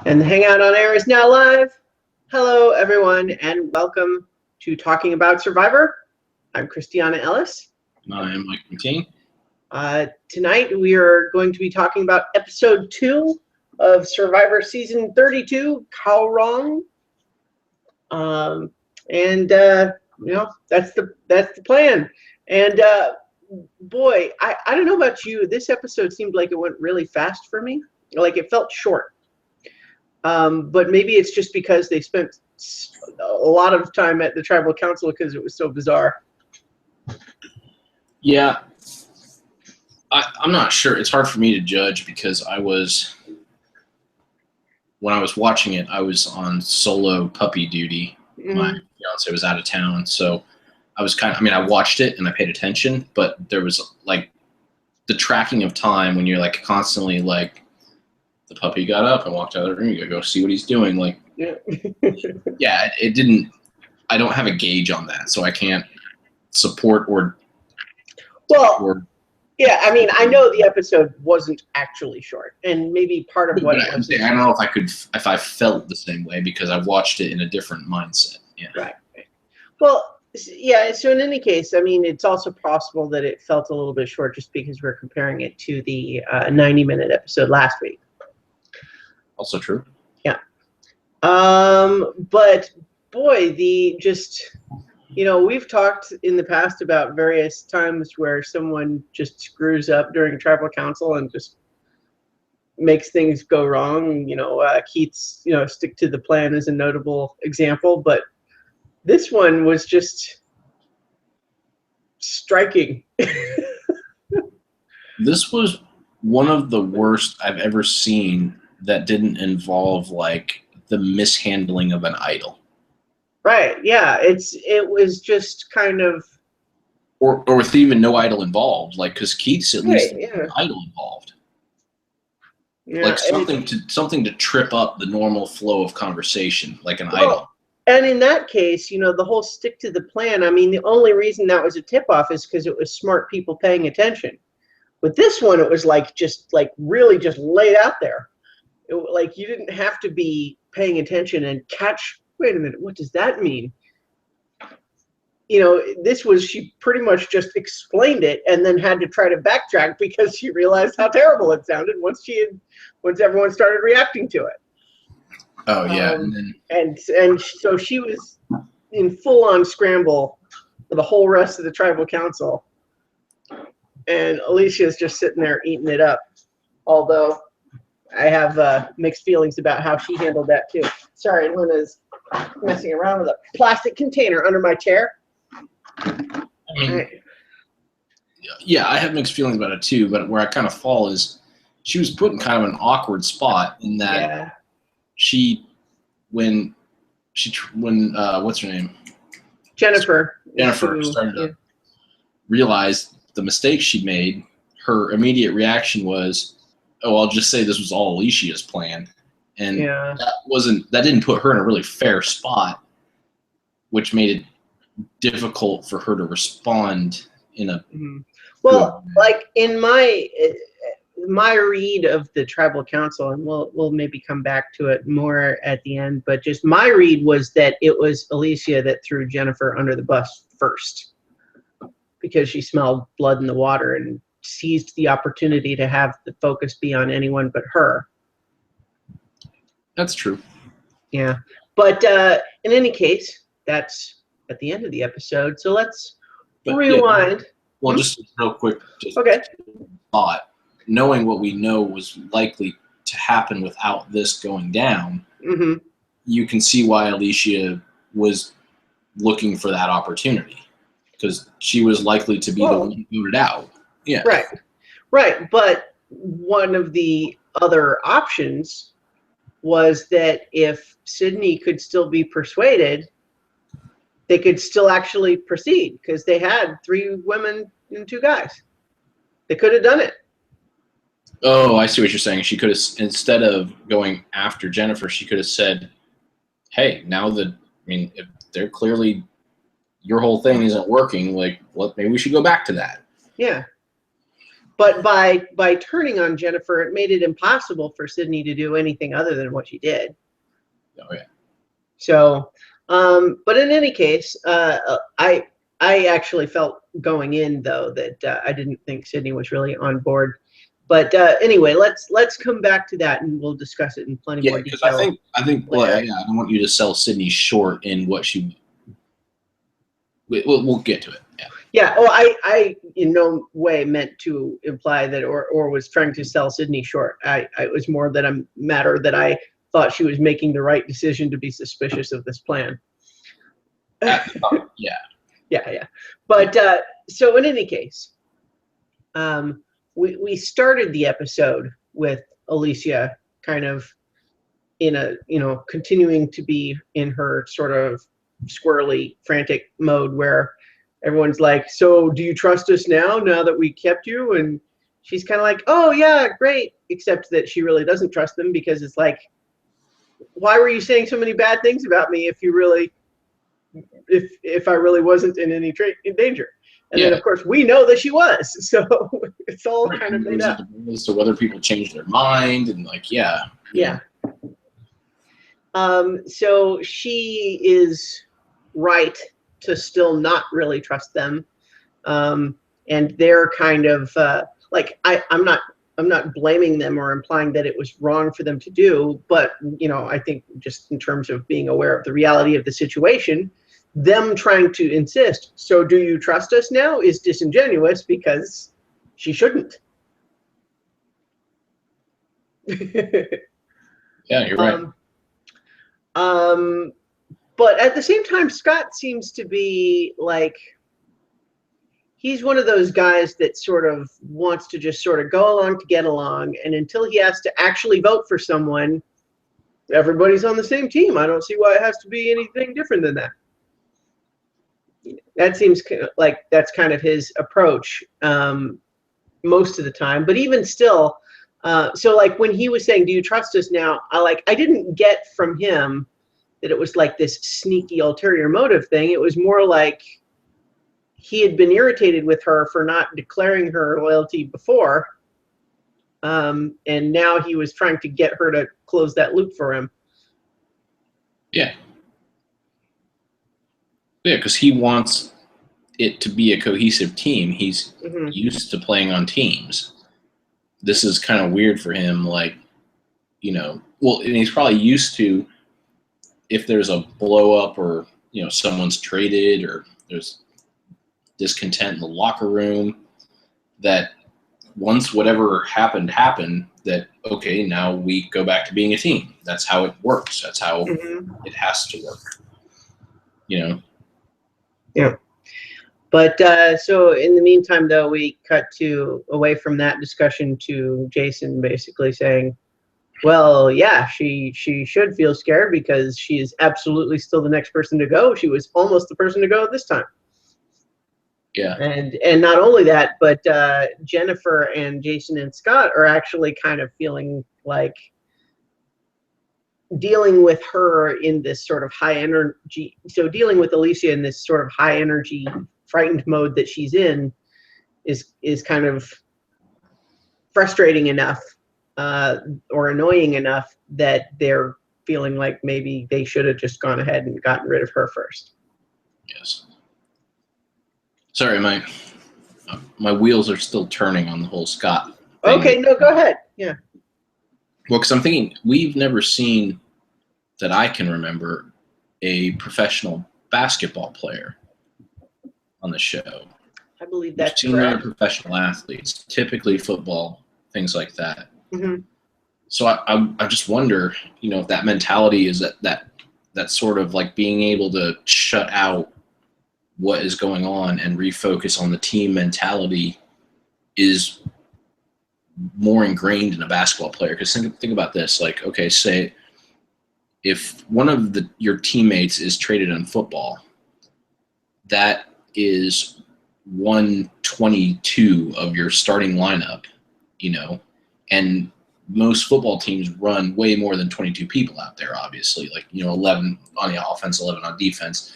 And the Hangout on Air is now live. Hello, everyone, and welcome to Talking About Survivor. I'm Christiana Ellis. And I am Mike McKean. Tonight, we are going to be talking about Episode 2 of Survivor Season 32, Kaoh Rong. That's the plan. And boy, I don't know about you. This episode seemed like it went really fast for me. Like it felt short. But maybe it's just because they spent a lot of time at the tribal council because it was so bizarre. Yeah, I'm not sure. It's hard for me to judge because when I was watching it, I was on solo puppy duty. Mm-hmm. My fiance was out of town, so I was I watched it and I paid attention, but there was like the tracking of time when you're like constantly like, the puppy got up and walked out of the room. You gotta go see what he's doing. Like, yeah, it didn't. I don't have a gauge on that, so I can't support or. Well, yeah. I mean, I know the episode wasn't actually short, and maybe part of what I don't know if I felt the same way because I watched it in a different mindset. Yeah. Right. Well, yeah. So in any case, I mean, it's also possible that it felt a little bit short just because we're comparing it to the 90-minute episode last week. Also true. Yeah. But boy, we've talked in the past about various times where someone just screws up during tribal council and just makes things go wrong. Keith's, stick to the plan is a notable example, but this one was just striking. This was one of the worst I've ever seen that didn't involve like the mishandling of an idol. Right. Yeah. It was just kind of, or with even no idol involved, like because Keith's at least an idol involved. Yeah, like something to trip up the normal flow of conversation, like an idol. And in that case, the whole stick to the plan. I mean, the only reason that was a tip off is because it was smart people paying attention. With this one, it was really just laid out there. Like you didn't have to be paying attention and catch. Wait a minute, what does that mean? She pretty much just explained it and then had to try to backtrack because she realized how terrible it sounded once everyone started reacting to it. Oh yeah, and so she was in full-on scramble for the whole rest of the tribal council, and Alicia's just sitting there eating it up. Although I have mixed feelings about how she handled that too. Sorry, Luna's messing around with a plastic container under my chair. Yeah, I have mixed feelings about it too. But where I kind of fall is she was put in kind of an awkward spot in that when what's her name? Jennifer started to realize the mistake she made. Her immediate reaction was, "Oh, I'll just say this was all Alicia's plan," and that didn't put her in a really fair spot, which made it difficult for her to respond in a. Well, like in my read of the tribal council, and we'll maybe come back to it more at the end, but just my read was that it was Alicia that threw Jennifer under the bus first because she smelled blood in the water and seized the opportunity to have the focus be on anyone but her. That's true. Yeah. But in any case, that's at the end of the episode. So let's rewind. Just real quick. Okay. Thought, knowing what we know was likely to happen without this going down, you can see why Alicia was looking for that opportunity because she was likely to be the one booted out. Yeah. Right. But one of the other options was that if Sydney could still be persuaded, they could still actually proceed because they had 3 women and 2 guys. They could have done it. Oh, I see what you're saying. She could have, instead of going after Jennifer, she could have said, "Hey, if they're clearly your whole thing isn't working, maybe we should go back to that." Yeah. But by turning on Jennifer, it made it impossible for Sydney to do anything other than what she did. Oh yeah. So, but in any case, I actually felt going in though that I didn't think Sydney was really on board. But anyway, let's come back to that and we'll discuss it in plenty more because detail. I think well, yeah, I don't want you to sell Sydney short in what she. We'll get to it. Yeah. Yeah. Oh, I in no way meant to imply that or was trying to sell Sydney short. It was more that a matter that I thought she was making the right decision to be suspicious of this plan. Yeah. Yeah. But so in any case, we started the episode with Alicia kind of in a, continuing to be in her sort of squirrely, frantic mode where everyone's like, so do you trust us now that we kept you? And she's kind of like, oh yeah, great. Except that she really doesn't trust them because it's like, why were you saying so many bad things about me if you really, if I really wasn't in any danger? And then, of course, we know that she was. So it's all kind of made up. So whether people change their mind and Yeah. So she is right to still not really trust them. And they're kind of like, I'm not blaming them or implying that it was wrong for them to do, but I think just in terms of being aware of the reality of the situation, them trying to insist, so do you trust us now, is disingenuous because she shouldn't. Yeah, you're right. But at the same time, Scott seems to be like, he's one of those guys that sort of wants to just sort of go along to get along, and until he has to actually vote for someone, everybody's on the same team. I don't see why it has to be anything different than that. That seems like that's kind of his approach most of the time. But even still, so like when he was saying, do you trust us now? I didn't get from him that it was like this sneaky ulterior motive thing. It was more like he had been irritated with her for not declaring her loyalty before. And now he was trying to get her to close that loop for him. Yeah. Yeah, because he wants it to be a cohesive team. He's used to playing on teams. This is kind of weird for him, and he's probably used to, if there's a blow up or, someone's traded or there's discontent in the locker room, that once whatever happened, that, okay, now we go back to being a team. That's how it works. That's how it has to work. Yeah. But so in the meantime, though, we cut away from that discussion to Jason basically saying, well, yeah, she should feel scared because she is absolutely still the next person to go. She was almost the person to go this time. Yeah. And not only that, but Jennifer and Jason and Scott are actually kind of feeling like dealing with her in this sort of high energy. So dealing with Alicia in this sort of high energy, frightened mode that she's in is kind of frustrating enough or annoying enough that they're feeling like maybe they should have just gone ahead and gotten rid of her first. Yes. Sorry, my wheels are still turning on the whole Scott thing. Okay, no, go ahead. Yeah. Well, because I'm thinking we've never seen, that I can remember, a professional basketball player on the show. I believe that's correct. We've seen other professional athletes, typically football, things like that. Mm-hmm. So I just wonder, if that mentality is that sort of like being able to shut out what is going on and refocus on the team mentality is more ingrained in a basketball player. Because think about this, like, okay, say if one of your teammates is traded in football, that is 122 of your starting lineup, and most football teams run way more than 22 people out there, obviously, 11 on the offense, 11 on defense.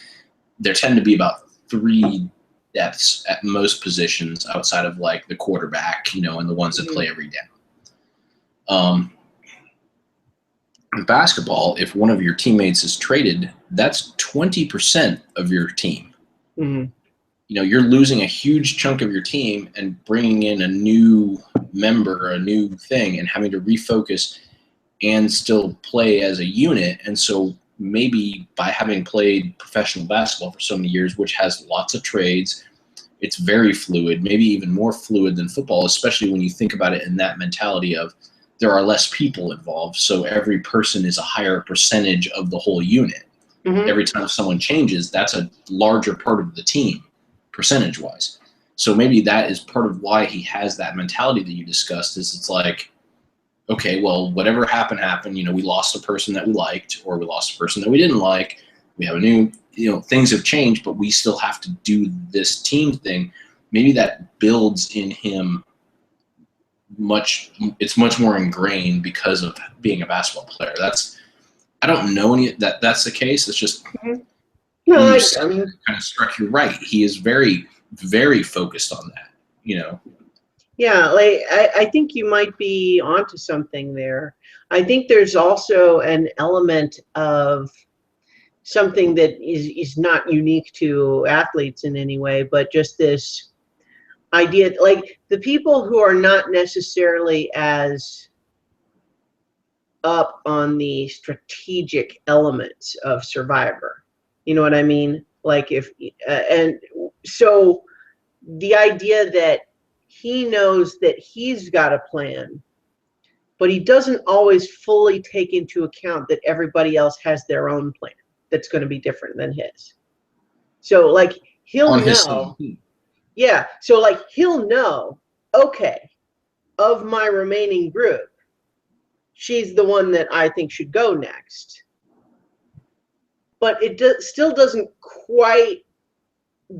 There tend to be about 3 depths at most positions outside of like the quarterback, and the ones that play every down. In basketball, if one of your teammates is traded, that's 20% of your team. You're losing a huge chunk of your team and bringing in a new member, a new thing, and having to refocus and still play as a unit. And so maybe by having played professional basketball for so many years, which has lots of trades, it's very fluid, maybe even more fluid than football, especially when you think about it in that mentality of there are less people involved, so every person is a higher percentage of the whole unit. Every time someone changes, that's a larger part of the team, percentage-wise. So maybe that is part of why he has that mentality that you discussed, is it's like, okay, well, whatever happened. We lost a person that we liked, or we lost a person that we didn't like. We have a new, things have changed, but we still have to do this team thing. Maybe that builds in him it's much more ingrained because of being a basketball player. I don't know that's the case. It's just, no, I mean, kind of struck you right. He is very, very focused on that, Yeah, like I think you might be onto something there. I think there's also an element of something that is not unique to athletes in any way, but just this idea, like the people who are not necessarily as up on the strategic elements of Survivor. You know what I mean? Like and so the idea that he knows that he's got a plan, but he doesn't always fully take into account that everybody else has their own plan that's going to be different than his. So like he'll know, yeah. So like he'll know, okay, of my remaining group, she's the one that I think should go next. But it still doesn't quite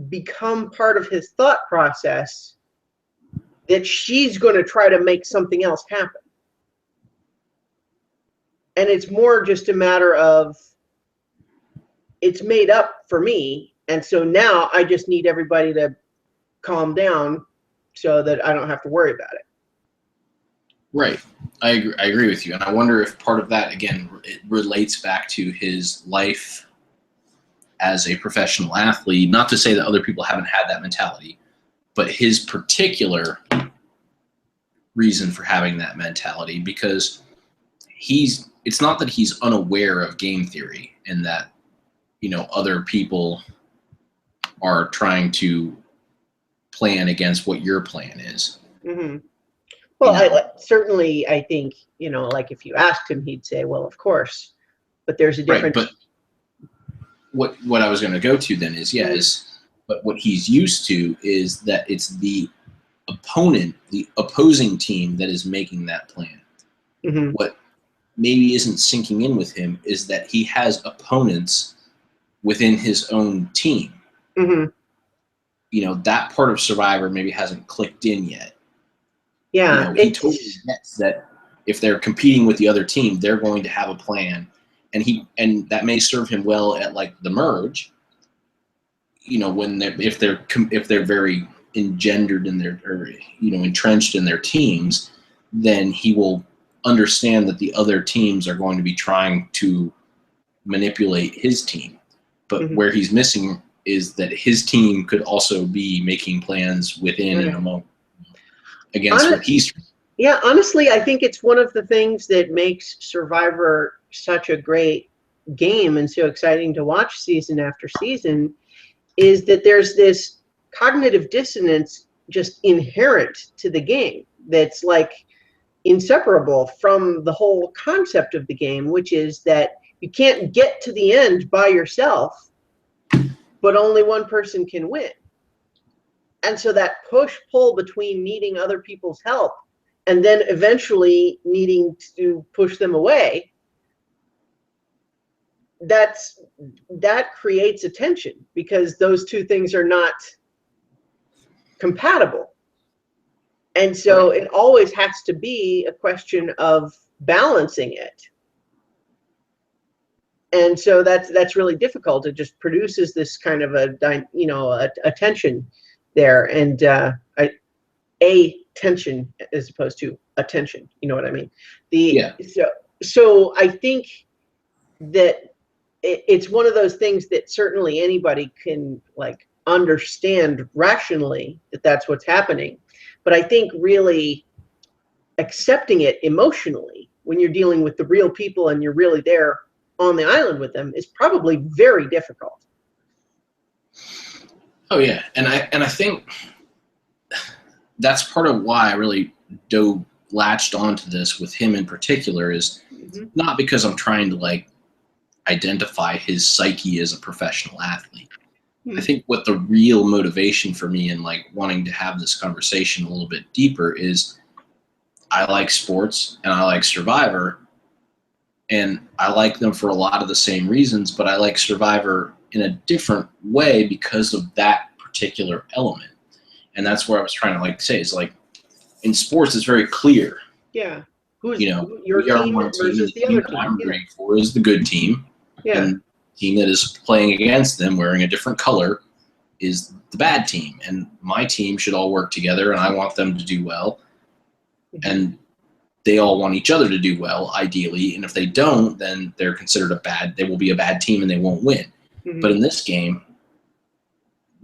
become part of his thought process that she's going to try to make something else happen. And it's more just a matter of, it's made up for me, and so now I just need everybody to calm down so that I don't have to worry about it. Right. I agree with you. And I wonder if part of that, again, it relates back to his life as a professional athlete. Not to say that other people haven't had that mentality, but his particular reason for having that mentality, because it's not that he's unaware of game theory and that, other people are trying to plan against what your plan is. Well, certainly I think, like if you asked him, he'd say, well, of course, but there's a difference. Right, but what I was going to go to then is, but what he's used to is that it's the opponent, the opposing team that is making that plan. What maybe isn't sinking in with him is that he has opponents within his own team. That part of Survivor maybe hasn't clicked in yet. Yeah, he totally gets that if they're competing with the other team, they're going to have a plan, and that may serve him well at like the merge. If they're very engendered in their, or entrenched in their teams, then he will understand that the other teams are going to be trying to manipulate his team. But where he's missing is that his team could also be making plans within and among against what he's. Yeah, honestly, I think it's one of the things that makes Survivor such a great game and so exciting to watch season after season, is that there's this cognitive dissonance just inherent to the game that's like inseparable from the whole concept of the game, which is that you can't get to the end by yourself, but only one person can win. And so that push-pull between needing other people's help and then eventually needing to push them away, that creates a tension because those two things are not compatible. And so it always has to be a question of balancing it. and so that's really difficult. It just produces this kind of a tension there, and a tension as opposed to attention. You know what I mean? Yeah. So I think that it's one of those things that certainly anybody can like understand rationally that that's what's happening, but I think really accepting it emotionally when you're dealing with the real people and you're really there on the island with them is probably very difficult. Oh yeah, and I think that's part of why I really latched onto this with him in particular is not because I'm trying to like identify his psyche as a professional athlete. I think what the real motivation for me in like wanting to have this conversation a little bit deeper is I like sports and I like Survivor, and I like them for a lot of the same reasons, but I like Survivor in a different way because of that particular element. And that's where I was trying to like say is like in sports it's very clear. Yeah. Your team versus the other team. I'm rooting for is the good team. Yeah. And the team that is playing against them wearing a different color is the bad team. And my team should all work together and I want them to do well. And they all want each other to do well, ideally. And if they don't, then they're considered they will be a bad team and they won't win. But in this game,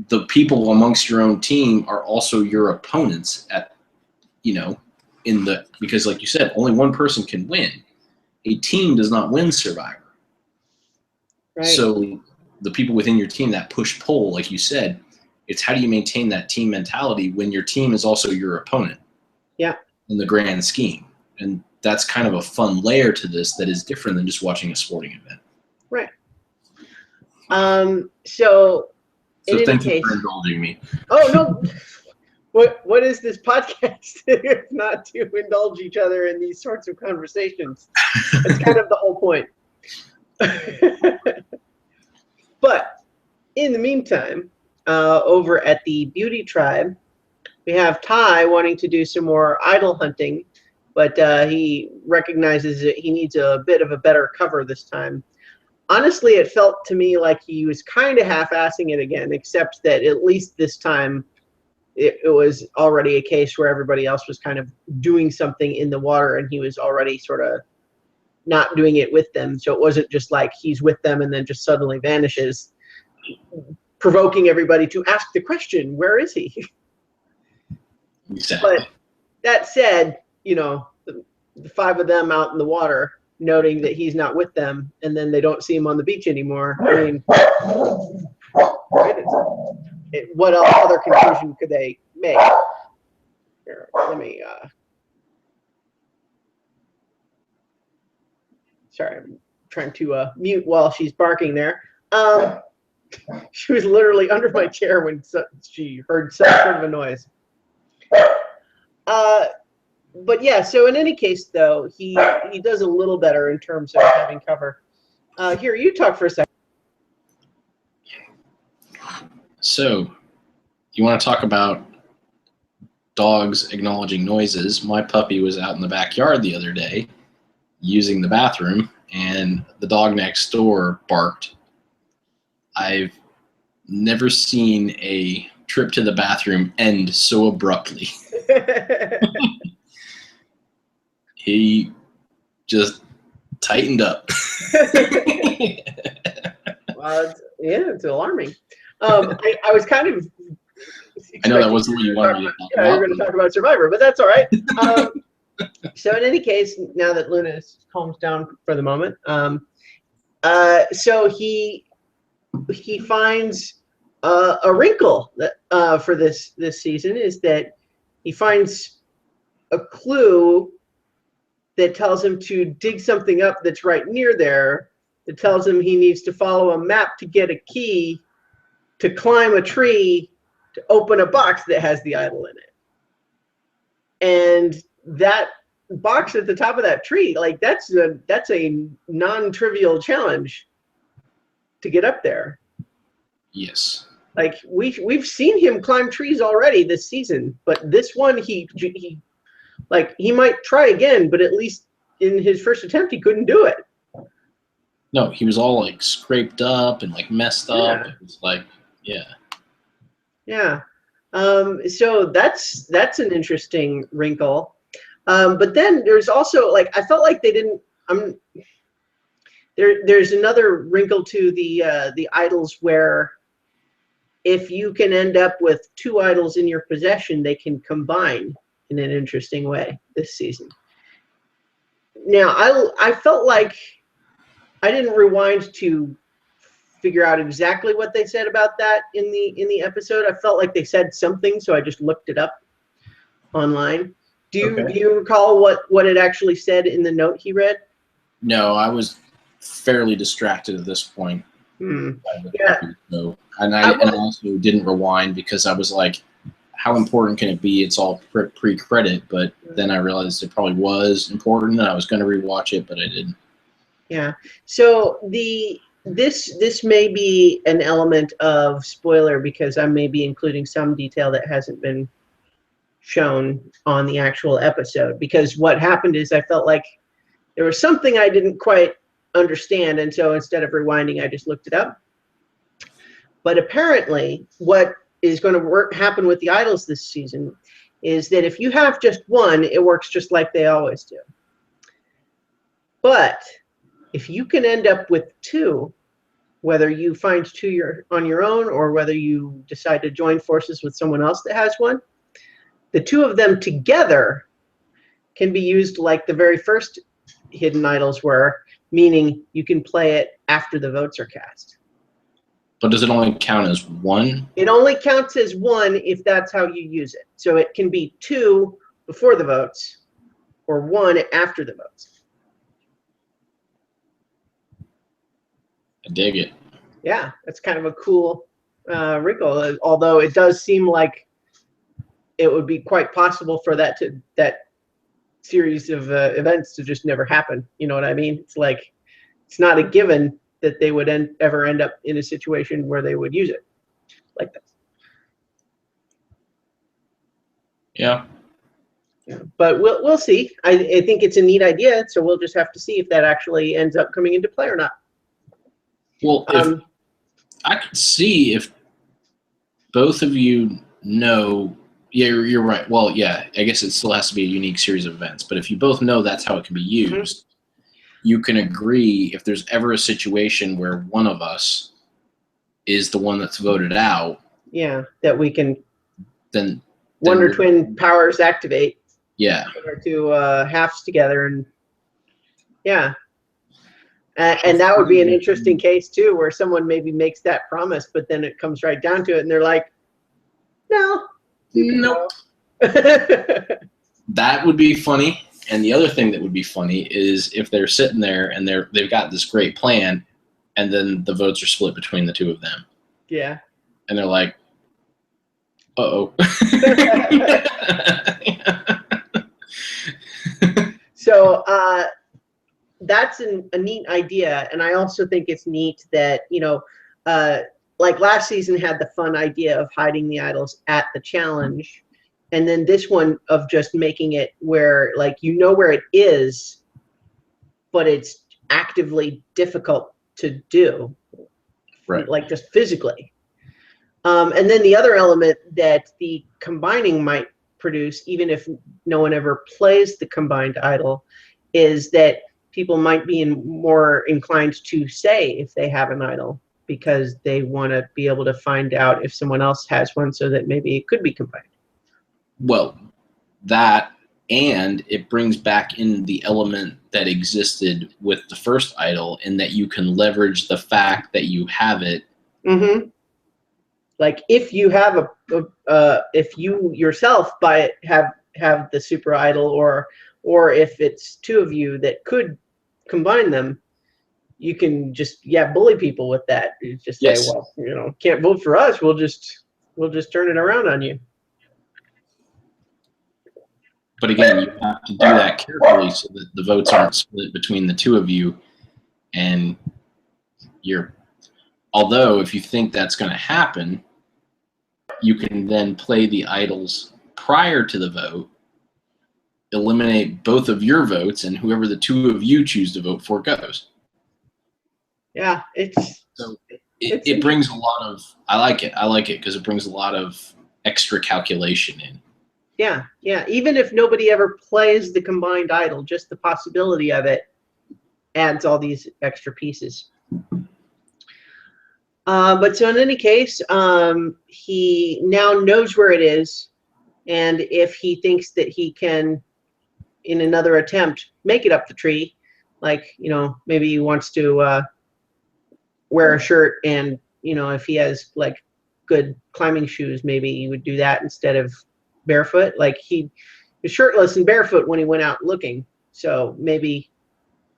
the people amongst your own team are also your opponents because like you said, only one person can win. A team does not win Survivor. Right. So the people within your team, that push-pull, like you said, it's how do you maintain that team mentality when your team is also your opponent? Yeah. In the grand scheme. And that's kind of a fun layer to this that is different than just watching a sporting event. Right. So thank you for indulging me. Oh, no. What is this podcast if not to indulge each other in these sorts of conversations? That's kind of the whole point. But in the meantime, over at the Beauty Tribe, we have Ty wanting to do some more idol hunting, but he recognizes that he needs a bit of a better cover this time. Honestly, it felt to me like he was kind of half-assing it again, except that at least this time it was already a case where everybody else was kind of doing something in the water and he was already sort of not doing it with them. So it wasn't just like he's with them and then just suddenly vanishes, provoking everybody to ask the question, where is he? Exactly. But that said, the five of them out in the water, noting that he's not with them, and then they don't see him on the beach anymore. I mean, what other conclusion could they make? Here, let me. Sorry, I'm trying to mute while she's barking there. She was literally under my chair when she heard some sort of a noise. But yeah, so in any case, though, he does a little better in terms of having cover. Here, you talk for a second. So, you want to talk about dogs acknowledging noises? My puppy was out in the backyard the other day using the bathroom, and the dog next door barked. I've never seen a trip to the bathroom end so abruptly. He just tightened up. Well, it's alarming. I was kind of. I know that wasn't what you wanted me to talk about. Yeah, we're going to talk about Survivor, but that's all right. So in any case, now that Luna calms down for the moment, so he finds a wrinkle that for this season is that he finds a clue that tells him to dig something up that's right near there. It tells him he needs to follow a map to get a key to climb a tree to open a box that has the idol in it. And that box at the top of that tree, like that's a non-trivial challenge to get up there. Yes. Like we've seen him climb trees already this season, but this one he might try again, but at least in his first attempt he couldn't do it. No, he was all like scraped up and like messed up. Yeah. It was like, yeah. Yeah. So that's an interesting wrinkle. But then there's also like I felt like they didn't. There's another wrinkle to the idols where if you can end up with two idols in your possession, they can combine in an interesting way this season. Now I felt like I didn't rewind to figure out exactly what they said about that in the episode. I felt like they said something, so I just looked it up online. Do you recall what it actually said in the note he read? No, I was fairly distracted at this point. Yeah. So, and I also didn't rewind because I was like, how important can it be? It's all pre-credit, but then I realized it probably was important, and I was going to rewatch it, but I didn't. Yeah. So this may be an element of spoiler because I may be including some detail that hasn't been shown on the actual episode. Because what happened is I felt like there was something I didn't quite understand, and so instead of rewinding, I just looked it up. But apparently, what is going to happen with the idols this season is that if you have just one, it works just like they always do. But if you can end up with two, whether you find two on your own or whether you decide to join forces with someone else that has one, the two of them together can be used like the very first hidden idols were, meaning you can play it after the votes are cast. But does it only count as one? It only counts as one if that's how you use it. So it can be two before the votes or one after the votes. I dig it. Yeah, that's kind of a cool wrinkle, although it does seem like it would be quite possible for that series of events to just never happen. You know what I mean? It's like it's not a given that they would ever end up in a situation where they would use it like that. Yeah. But we'll see. I think it's a neat idea, so we'll just have to see if that actually ends up coming into play or not. Well, if I could see if both of you know, yeah, you're right. Well, yeah, I guess it still has to be a unique series of events. But if you both know that's how it can be used, you can agree if there's ever a situation where one of us is the one that's voted out. Yeah, that we can. Then Wonder Twin powers activate. Yeah. Our two halves together, and yeah. And that would be an interesting case too, where someone maybe makes that promise, but then it comes right down to it, and they're like, "No, nope." That would be funny. And the other thing that would be funny is if they're sitting there and they've got this great plan, and then the votes are split between the two of them. Yeah. And they're like, "Uh-oh." So that's a neat idea, and I also think it's neat that like last season had the fun idea of hiding the idols at the challenge, and then this one of just making it where like you know where it is, but it's actively difficult to do, right? Like just physically. And then the other element that the combining might produce, even if no one ever plays the combined idol, is that people might be more inclined to say if they have an idol because they want to be able to find out if someone else has one so that maybe it could be combined. Well, that, and it brings back in the element that existed with the first idol in that you can leverage the fact that you have it. Mm-hmm. Like if you have if you yourself have the super idol, or if it's two of you that could combine them, you can just bully people with that. You just say, well, can't vote for us. We'll just turn it around on you. But again, you have to do that carefully so that the votes aren't split between the two of you, and although if you think that's going to happen, you can then play the idols prior to the vote, eliminate both of your votes, and whoever the two of you choose to vote for goes. Yeah, So it's it brings a lot of, I like it because it brings a lot of extra calculation in. yeah, yeah. Even if nobody ever plays the combined idol, just the possibility of it adds all these extra pieces. But so in any case, he now knows where it is, and if he thinks that he can, in another attempt, make it up the tree, like, you know, maybe he wants to wear a shirt, and, you know, if he has like good climbing shoes, maybe he would do that instead of barefoot. Like, he was shirtless and barefoot when he went out looking, so maybe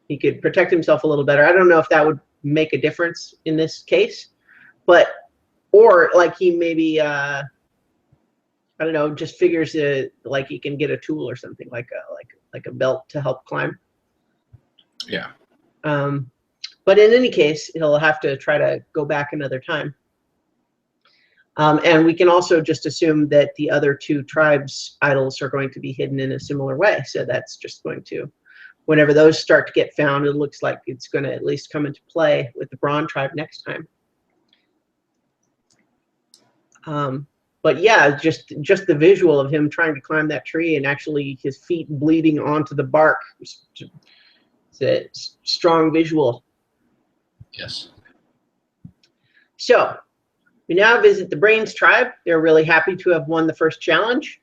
he could protect himself a little better. I don't know if that would make a difference in this case, but, or like he maybe I don't know, just figures like he can get a tool or something, like a belt to help climb. Yeah. But in any case, he'll have to try to go back another time. And we can also just assume that the other two tribes' idols are going to be hidden in a similar way. So that's just going to, whenever those start to get found, it looks like it's going to at least come into play with the Braun tribe next time. But yeah, just the visual of him trying to climb that tree and actually his feet bleeding onto the bark. It's a strong visual. Yes. So we now visit the Brains tribe. They're really happy to have won the first challenge.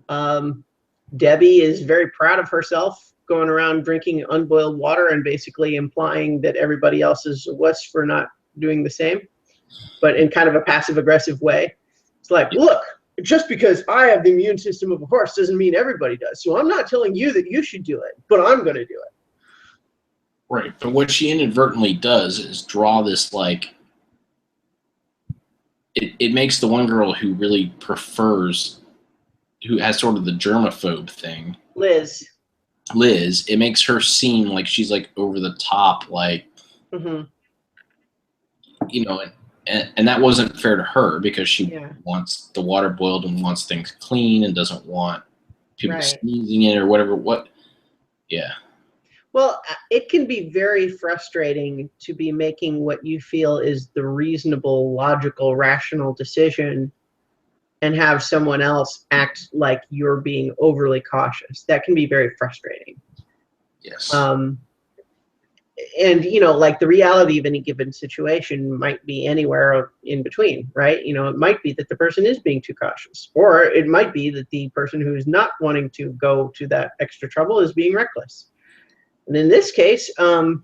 Debbie is very proud of herself, going around drinking unboiled water and basically implying that everybody else is a wuss for not doing the same, but in kind of a passive-aggressive way. It's like, look, just because I have the immune system of a horse doesn't mean everybody does. So I'm not telling you that you should do it, but I'm going to do it. Right. But what she inadvertently does is draw this, like, it makes the one girl who really prefers, who has sort of the germaphobe thing, Liz, it makes her seem like she's like over the top, like, you know, and that wasn't fair to her because she wants the water boiled and wants things clean and doesn't want people sneezing in it or whatever. Yeah. Well, it can be very frustrating to be making what you feel is the reasonable, logical, rational decision and have someone else act like you're being overly cautious. That can be very frustrating. Yes. And, you know, like the reality of any given situation might be anywhere in between, right? You know, it might be that the person is being too cautious, or it might be that the person who is not wanting to go to that extra trouble is being reckless. And in this case, you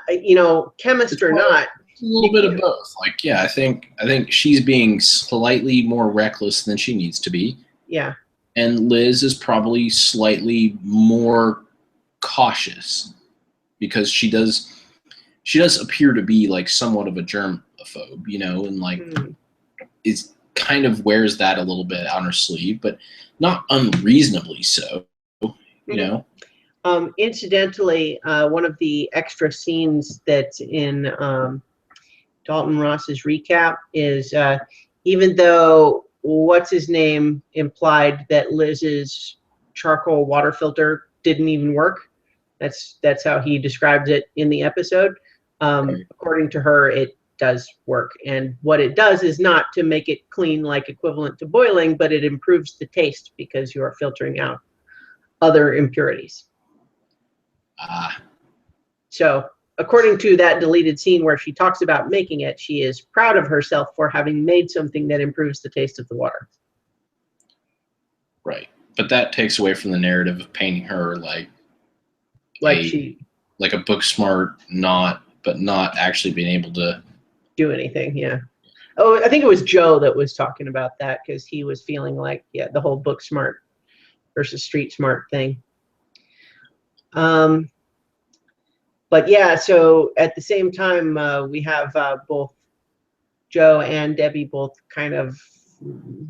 know, chemist or not, a little bit of both. Like, yeah, I think she's being slightly more reckless than she needs to be. Yeah. And Liz is probably slightly more cautious because she does appear to be like somewhat of a germaphobe, you know, and like is kind of wears that a little bit on her sleeve, but not unreasonably so, you know. Incidentally, one of the extra scenes that's in Dalton Ross's recap is even though what's his name implied that Liz's charcoal water filter didn't even work. That's how he describes it in the episode. According to her, it does work, and what it does is not to make it clean like equivalent to boiling, but it improves the taste because you are filtering out other impurities. So according to that deleted scene where she talks about making it, she is proud of herself for having made something that improves the taste of the water. Right. But that takes away from the narrative of painting her like a book smart, not actually being able to do anything. Yeah. Oh, I think it was Joe that was talking about that because he was feeling like, yeah, the whole book smart versus street smart thing. But yeah, so at the same time, we have both Joe and Debbie both kind of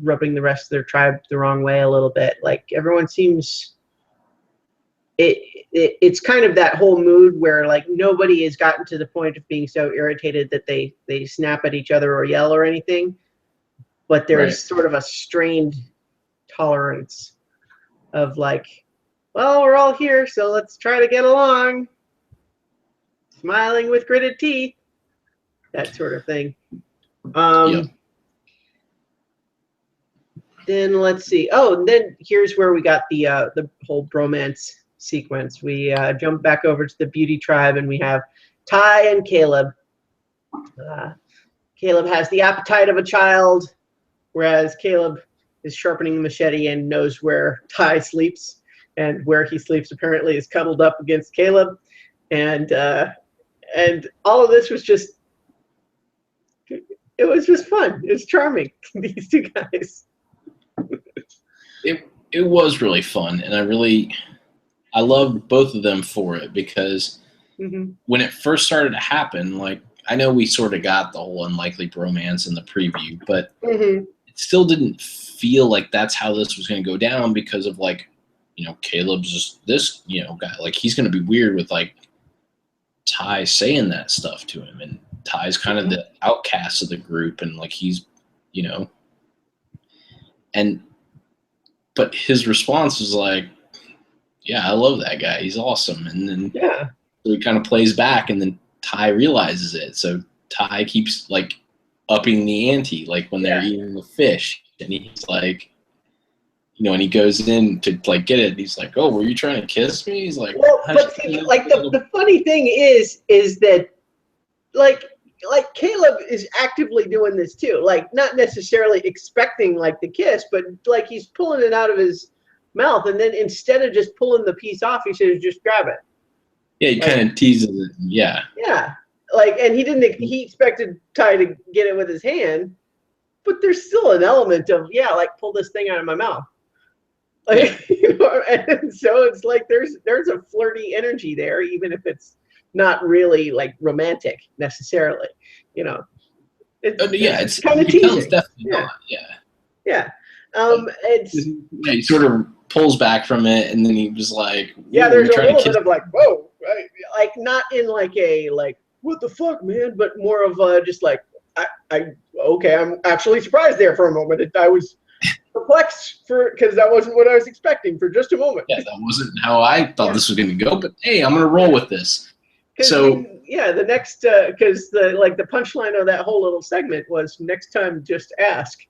rubbing the rest of their tribe the wrong way a little bit. Like everyone seems, it's kind of that whole mood where like nobody has gotten to the point of being so irritated that they snap at each other or yell or anything, but there's sort of a strained tolerance of like, well, we're all here, so let's try to get along. smiling with gritted teeth, that sort of thing. Yep. Then let's see. Oh, and then here's where we got the whole bromance sequence. We jump back over to the beauty tribe, and we have Ty and Caleb. Caleb has the appetite of a child, whereas Caleb is sharpening the machete and knows where Ty sleeps, and where he sleeps apparently is cuddled up against Caleb, and all of this was just. It was just fun. It was charming. These two guys. It was really fun, and I loved both of them for it, because when it first started to happen, like, I know we sort of got the whole unlikely bromance in the preview, but it still didn't feel like that's how this was going to go down, because of, like, Caleb's just this, guy. Like, he's going to be weird with, like, Ty saying that stuff to him, and Ty's kind of the outcast of the group, and, like, he's, but his response was like, yeah, I love that guy. He's awesome. And then so he kind of plays back, and then Ty realizes it. So Ty keeps, like, upping the ante, like when they're eating the fish, and he's like, and he goes in to, like, get it. And he's like, oh, were you trying to kiss me? He's like, well, but see, like, the funny thing is that, like Caleb is actively doing this too. Like, not necessarily expecting, like, the kiss, but, like, he's pulling it out of his mouth, and then instead of just pulling the piece off, he says, just grab it. Yeah, he kind of teases it. Yeah. Yeah. Like, and he expected Ty to get it with his hand, but there's still an element of, like, pull this thing out of my mouth. Like, and so it's like there's a flirty energy there, even if it's not really, like, romantic necessarily, It's kind of teasing. Definitely not. Yeah. He sort of pulls back from it, and then he was like, there's a little bit of, like, whoa, right? Like, not in, like, a, like, what the fuck, man, but more of just like, okay, I'm actually surprised there for a moment. I was perplexed because that wasn't what I was expecting for just a moment. Yeah, that wasn't how I thought this was going to go, but hey, I'm going to roll with this. So the next, because the punchline of that whole little segment was, next time just ask.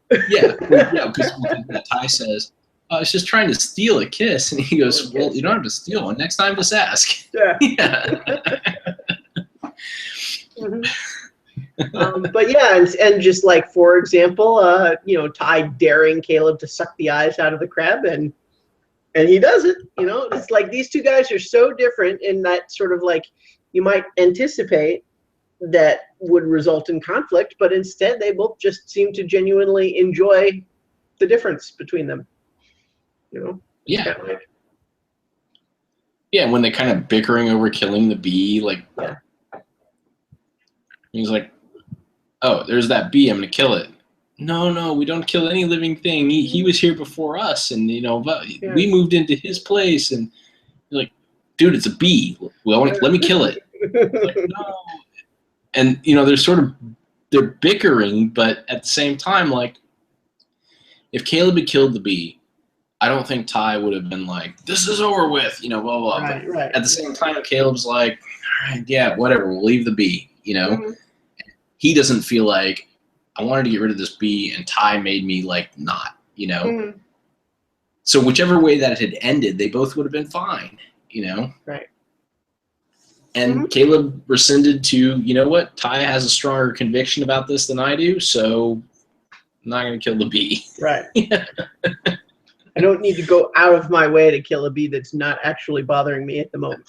Because Ty says, I was just trying to steal a kiss, and he goes, well, you don't have to steal one. Next time just ask. But and just, like, for example, Ty daring Caleb to suck the eyes out of the crab, and he does it. It's like these two guys are so different in that sort of, like, you might anticipate that would result in conflict, but instead they both just seem to genuinely enjoy the difference between them. When they kind of bickering over killing the bee, like, he's like, oh, there's that bee, I'm gonna kill it. No, we don't kill any living thing. He was here before us, and we moved into his place, and you're like, dude, it's a bee. Let me kill it. Like, no. And they're bickering, but at the same time, like, if Caleb had killed the bee, I don't think Ty would have been like, this is over with, blah, blah. Right. At the same time, Caleb's like, all right, yeah, whatever, we'll leave the bee, He doesn't feel like, I wanted to get rid of this bee, and Ty made me, like, not, So whichever way that it had ended, they both would have been fine, Right. And Caleb rescinded to, you know what, Ty has a stronger conviction about this than I do, so I'm not going to kill the bee. Right. I don't need to go out of my way to kill a bee that's not actually bothering me at the moment.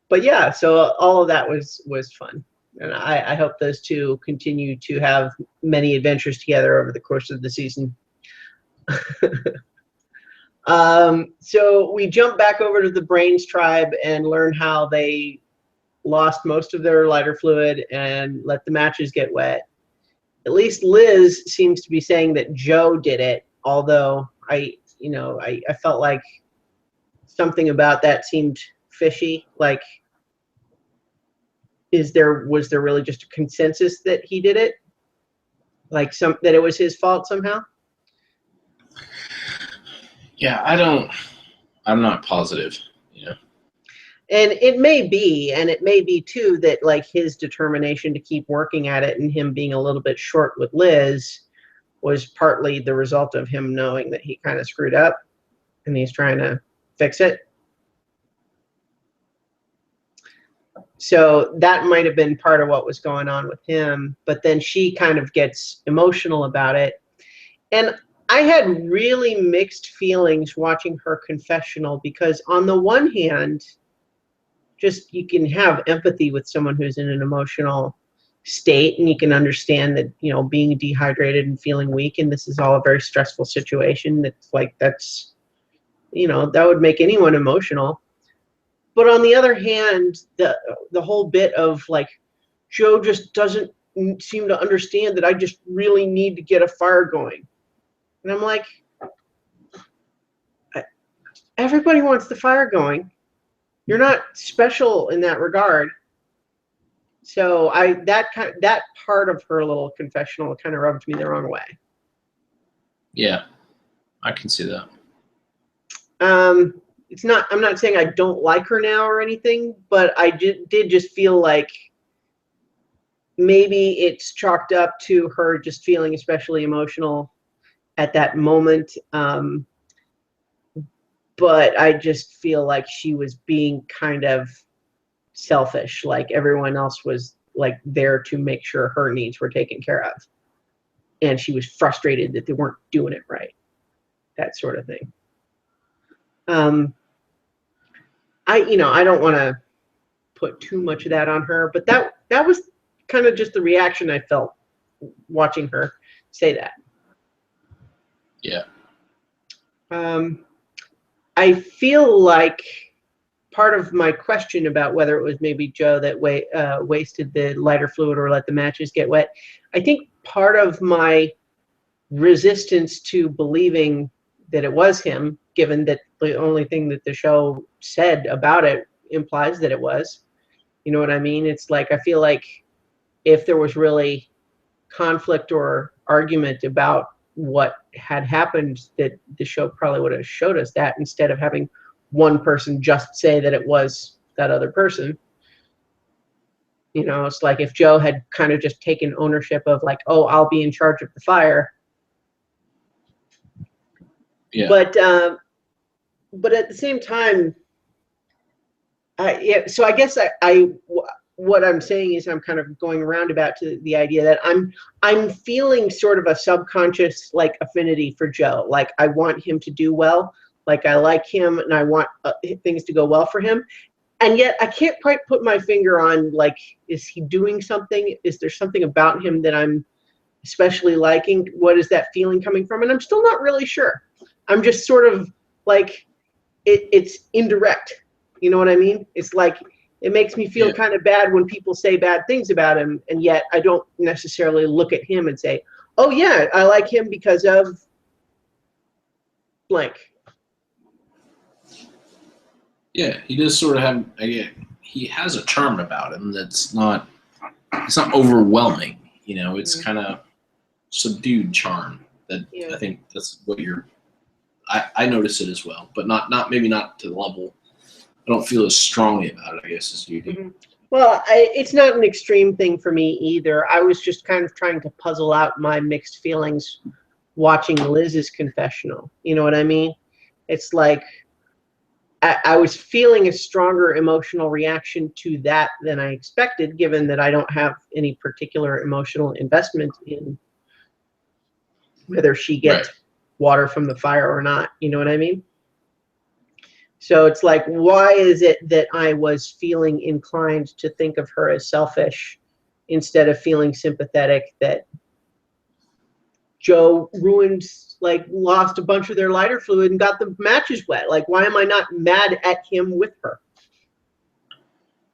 But so all of that was fun. And I hope those two continue to have many adventures together over the course of the season. So we jump back over to the Brains tribe and learn how they lost most of their lighter fluid and let the matches get wet. At least Liz seems to be saying that Joe did it, although I felt like something about that seemed fishy. Like, was there really just a consensus that he did it? Like, that it was his fault somehow? Yeah, I don't I'm not positive. You know. And it may be too that like his determination to keep working at it and him being a little bit short with Liz was partly the result of him knowing that he kind of screwed up and he's trying to fix it. So that might have been part of what was going on with him, but then she kind of gets emotional about it. And I had really mixed feelings watching her confessional because on the one hand, just you can have empathy with someone who's in an emotional state and you can understand that, you know, being dehydrated and feeling weak and this is all a very stressful situation. That's like, that's, you know, that would make anyone emotional. But on the other hand, the whole bit of like, Joe just doesn't seem to understand that I just really need to get a fire going. And I'm like, everybody wants the fire going. You're not special in that regard. So that part of her little confessional kind of rubbed me the wrong way. Yeah, I can see that. It's not. I'm not saying I don't like her now or anything, but I did just feel like maybe it's chalked up to her just feeling especially emotional at that moment. But I just feel like she was being kind of selfish, like everyone else was like there to make sure her needs were taken care of. And she was frustrated that they weren't doing it right. That sort of thing. I don't want to put too much of that on her, but that was kind of just the reaction I felt watching her say that. Yeah. I feel like part of my question about whether it was maybe Joe that wasted the lighter fluid or let the matches get wet, I think part of my resistance to believing that it was him, given that the only thing that the show said about it implies that it was, you know what I mean? It's like, I feel like if there was really conflict or argument about what had happened, that the show probably would have showed us that instead of having one person just say that it was that other person. You know, it's like if Joe had kind of just taken ownership of like, oh, I'll be in charge of the fire. Yeah. But at the same time, yeah. So I guess what I'm saying is I'm kind of going roundabout to the idea that I'm feeling sort of a subconscious like affinity for Joe. Like I want him to do well. Like I like him and I want things to go well for him. And yet I can't quite put my finger on like, is he doing something? Is there something about him that I'm especially liking? What is that feeling coming from? And I'm still not really sure. I'm just sort of like, it's indirect. You know what I mean? It's like, it makes me feel kind of bad when people say bad things about him, and yet I don't necessarily look at him and say, oh yeah, I like him because of blank. Yeah, he does sort of have, he has a charm about him that's not, it's not overwhelming, you know, it's kind of subdued charm that I think that's what I notice it as well, but maybe not to the level. I don't feel as strongly about it, I guess, as you do. Mm-hmm. Well, it's not an extreme thing for me either. I was just kind of trying to puzzle out my mixed feelings watching Liz's confessional. You know what I mean? It's like I was feeling a stronger emotional reaction to that than I expected, given that I don't have any particular emotional investment in whether she gets water from the fire or not. You know what I mean? So it's like, why is it that I was feeling inclined to think of her as selfish instead of feeling sympathetic that Joe ruined, like, lost a bunch of their lighter fluid and got the matches wet? Like, why am I not mad at him with her?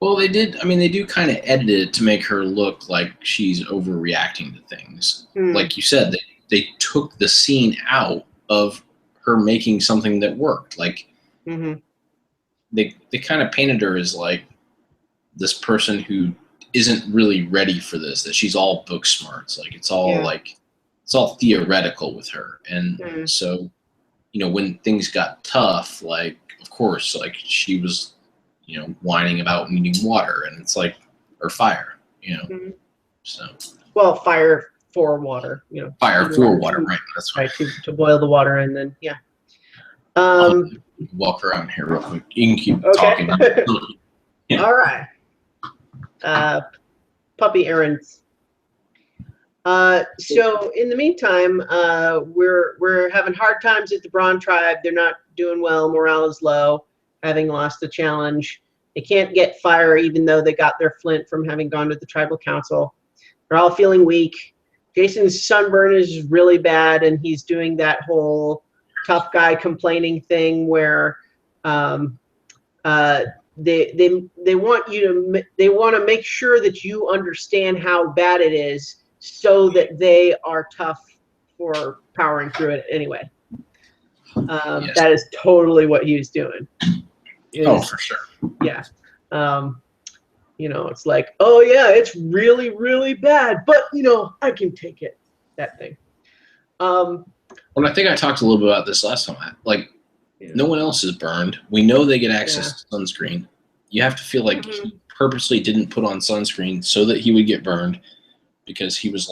Well, they do kind of edit it to make her look like she's overreacting to things. Like you said, they took the scene out of her making something that worked. Like, they kind of painted her as like this person who isn't really ready for this, that she's all book smarts. Like it's all like, it's all theoretical with her. And so when things got tough, like, of course, like she was, whining about needing water, and it's like, or fire, Mm-hmm. so. Well, fire for water, Fire for water, right? That's right. To boil the water, and then walk around here real quick. You can keep okay. talking. Yeah. All right. Puppy errands. So in the meantime, we're having hard times at the Braun tribe. They're not doing well. Morale is low, having lost the challenge. They can't get fire, even though they got their flint from having gone to the tribal council. They're all feeling weak. Jason's sunburn is really bad, and he's doing that whole tough guy complaining thing where they want to make sure that you understand how bad it is, so that they are tough for powering through it anyway. Yes. That is totally what he was doing. For sure. Yeah. It's like, oh yeah, it's really, really bad, but I can take it. That thing. Well, I think I talked a little bit about this last time. No one else is burned. We know they get access to sunscreen. You have to feel like he purposely didn't put on sunscreen so that he would get burned, because he was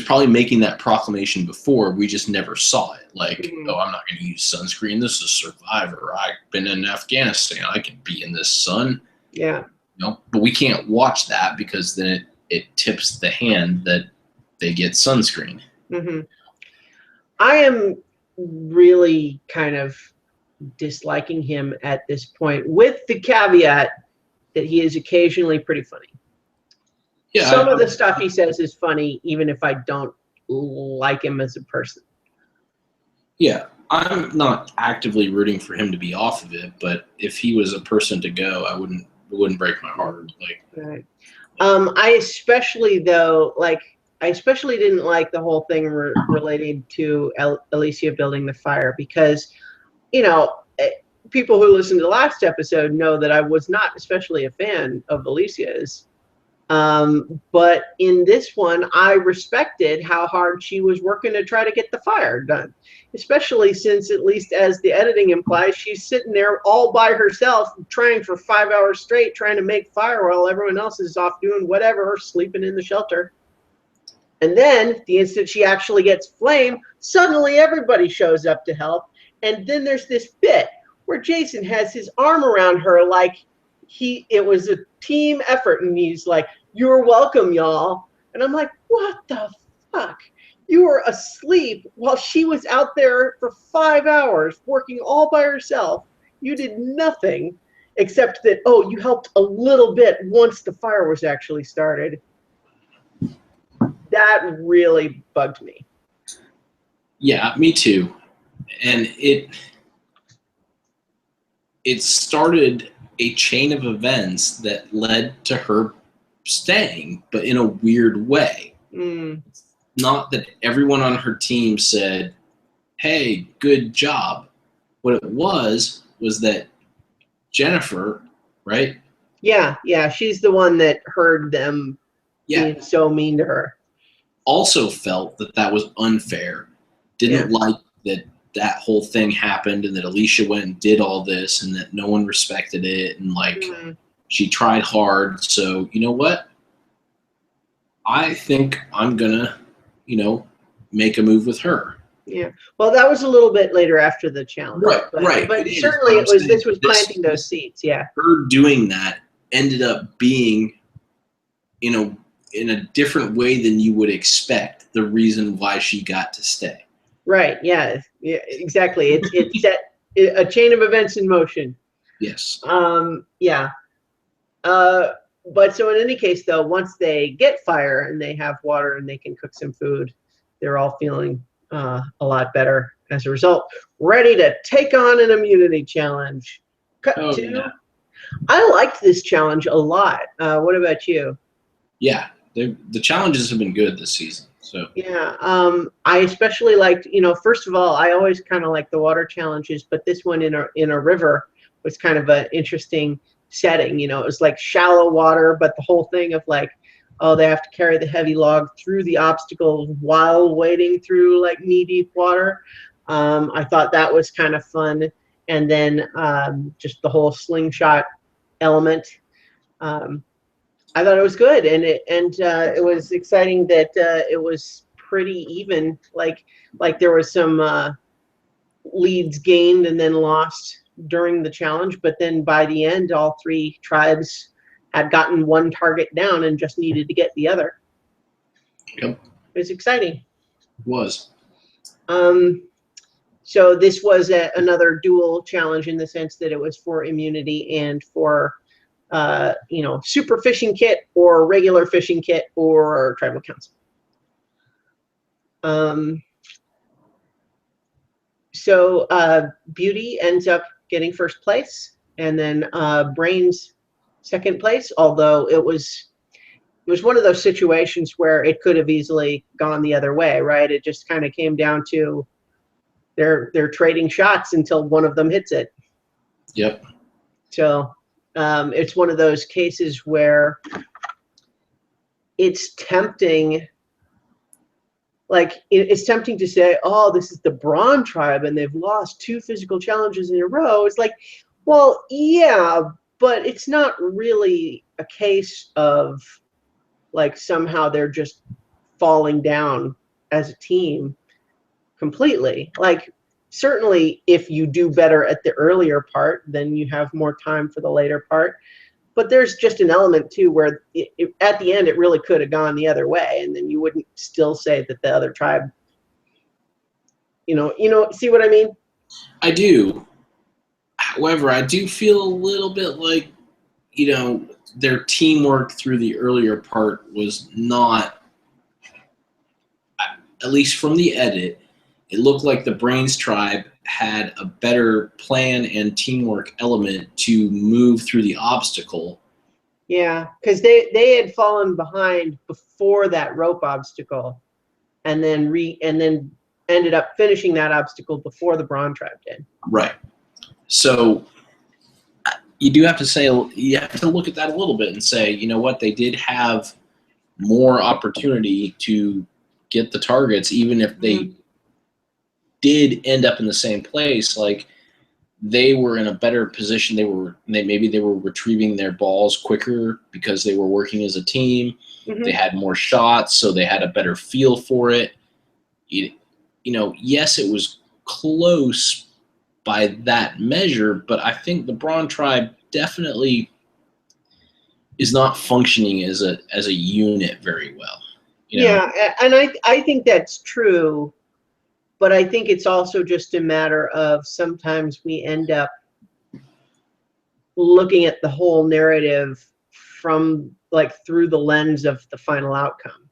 probably making that proclamation before. We just never saw it. Like, oh, I'm not going to use sunscreen. This is Survivor. I've been in Afghanistan. I can be in this sun. Yeah. But we can't watch that, because then it tips the hand that they get sunscreen. Mm-hmm. I am really kind of disliking him at this point, with the caveat that he is occasionally pretty funny. Yeah, some of the stuff he says is funny, even if I don't like him as a person. Yeah, I'm not actively rooting for him to be off of it, but if he was a person to go, it wouldn't break my heart. Right. I especially didn't like the whole thing related to Alicia building the fire, because, people who listened to the last episode know that I was not especially a fan of Alicia's. But in this one, I respected how hard she was working to try to get the fire done, especially since, at least as the editing implies, she's sitting there all by herself trying for 5 hours straight, trying to make fire while everyone else is off doing whatever, or sleeping in the shelter. And then the instant she actually gets flame, suddenly everybody shows up to help. And then there's this bit where Jason has his arm around her like it was a team effort, and he's like, "You're welcome, y'all." And I'm like, what the fuck? You were asleep while she was out there for 5 hours working all by herself. You did nothing except that, you helped a little bit once the fire was actually started. That really bugged me. Yeah, me too. And it started a chain of events that led to her staying, but in a weird way. Not that everyone on her team said, "Hey, good job." What it was that Jennifer, right? Yeah, she's the one that heard them being so mean to her. Also felt that was unfair. Didn't like that whole thing happened, and that Alicia went and did all this, and that no one respected it, and she tried hard. So you know what? I think I'm gonna, make a move with her. Yeah. Well, that was a little bit later after the challenge. Right. But certainly this was planting those seeds. Yeah. Her doing that ended up being, in a different way than you would expect, the reason why she got to stay. Right. Yeah. Exactly. It's set a chain of events in motion. Yes. Yeah. But so in any case, though, once they get fire and they have water and they can cook some food, they're all feeling a lot better as a result. Ready to take on an immunity challenge. Cut to. Yeah. I liked this challenge a lot. What about you? Yeah, the challenges have been good this season. So yeah, I especially liked, first of all, I always kind of like the water challenges, but this one in a river was kind of an interesting setting. It was like shallow water, but the whole thing of like oh, they have to carry the heavy log through the obstacles while wading through like knee-deep water. I thought that was kind of fun. And then just the whole slingshot element. I thought it was good, and it was exciting that it was pretty even. Like there was some leads gained and then lost during the challenge, but then by the end, all three tribes had gotten one target down and just needed to get the other. Yep. It was exciting. It was. So this was another dual challenge in the sense that it was for immunity and for super fishing kit or regular fishing kit or tribal council. So Beauty ends up getting first place, and then Brains second place, although it was one of those situations where it could have easily gone the other way, right? It just kind of came down to they're trading shots until one of them hits it. Yep. So it's one of those cases where it's tempting. Like, it's tempting to say, oh, this is the Brawn tribe and they've lost 2 physical challenges in a row. It's like, well, yeah, but it's not really a case of like somehow they're just falling down as a team completely. Like, certainly if you do better at the earlier part, then you have more time for the later part. But there's just an element too where at the end it really could have gone the other way, and then you wouldn't still say that the other tribe. See what I mean? I do. However, I do feel a little bit like, their teamwork through the earlier part was not, at least from the edit, it looked like the Brains tribe had a better plan and teamwork element to move through the obstacle. Yeah, because they had fallen behind before that rope obstacle, and then ended up finishing that obstacle before the Brawn tribe did. Right. So you have to look at that a little bit and say, you know what, they did have more opportunity to get the targets, even if they did end up in the same place. Like, they were in a better position. Maybe they were retrieving their balls quicker because they were working as a team. Mm-hmm. They had more shots, so they had a better feel for it. Yes, it was close by that measure, but I think the Brawn tribe definitely is not functioning as a unit very well. Yeah, and I think that's true. But I think it's also just a matter of sometimes we end up looking at the whole narrative from through the lens of the final outcome.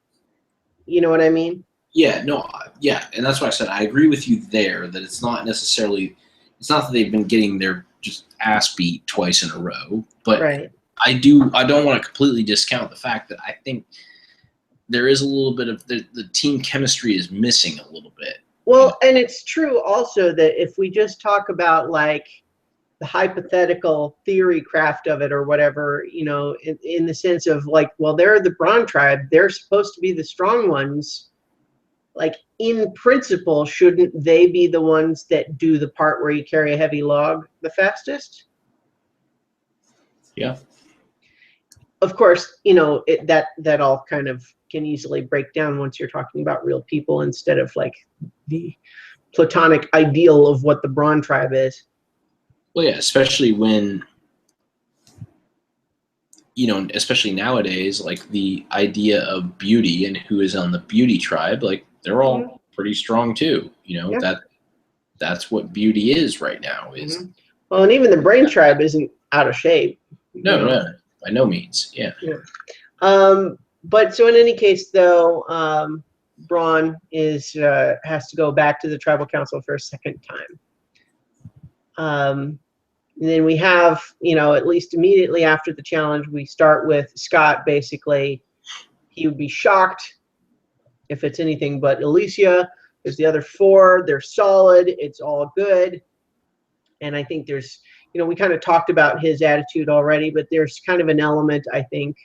You know what I mean? Yeah, no, yeah. And that's why I said I agree with you there that it's not that they've been getting their just ass beat twice in a row, but right. I don't want to completely discount the fact that I think there is a little bit of the team chemistry is missing a little bit. Well, and it's true also that if we just talk about the hypothetical theory craft of it or whatever, in the sense of they're the Brawn tribe, they're supposed to be the strong ones. In principle, shouldn't they be the ones that do the part where you carry a heavy log the fastest? Yeah. Of course, that all kind of can easily break down once you're talking about real people instead of the platonic ideal of what the Brawn tribe is. Well, yeah, especially when, especially nowadays, the idea of beauty and who is on the Beauty tribe, they're all pretty strong too. Yeah. That's what beauty is right now. Is well, and even the Brain tribe isn't out of shape. No, by no means. Yeah. But so in any case, though, Braun has to go back to the tribal council for a second time. And then we have, at least immediately after the challenge, we start with Scott. Basically, he would be shocked if it's anything but Alicia. There's the other 4. They're solid. It's all good. And I think there's, we kind of talked about his attitude already, but there's kind of an element, I think,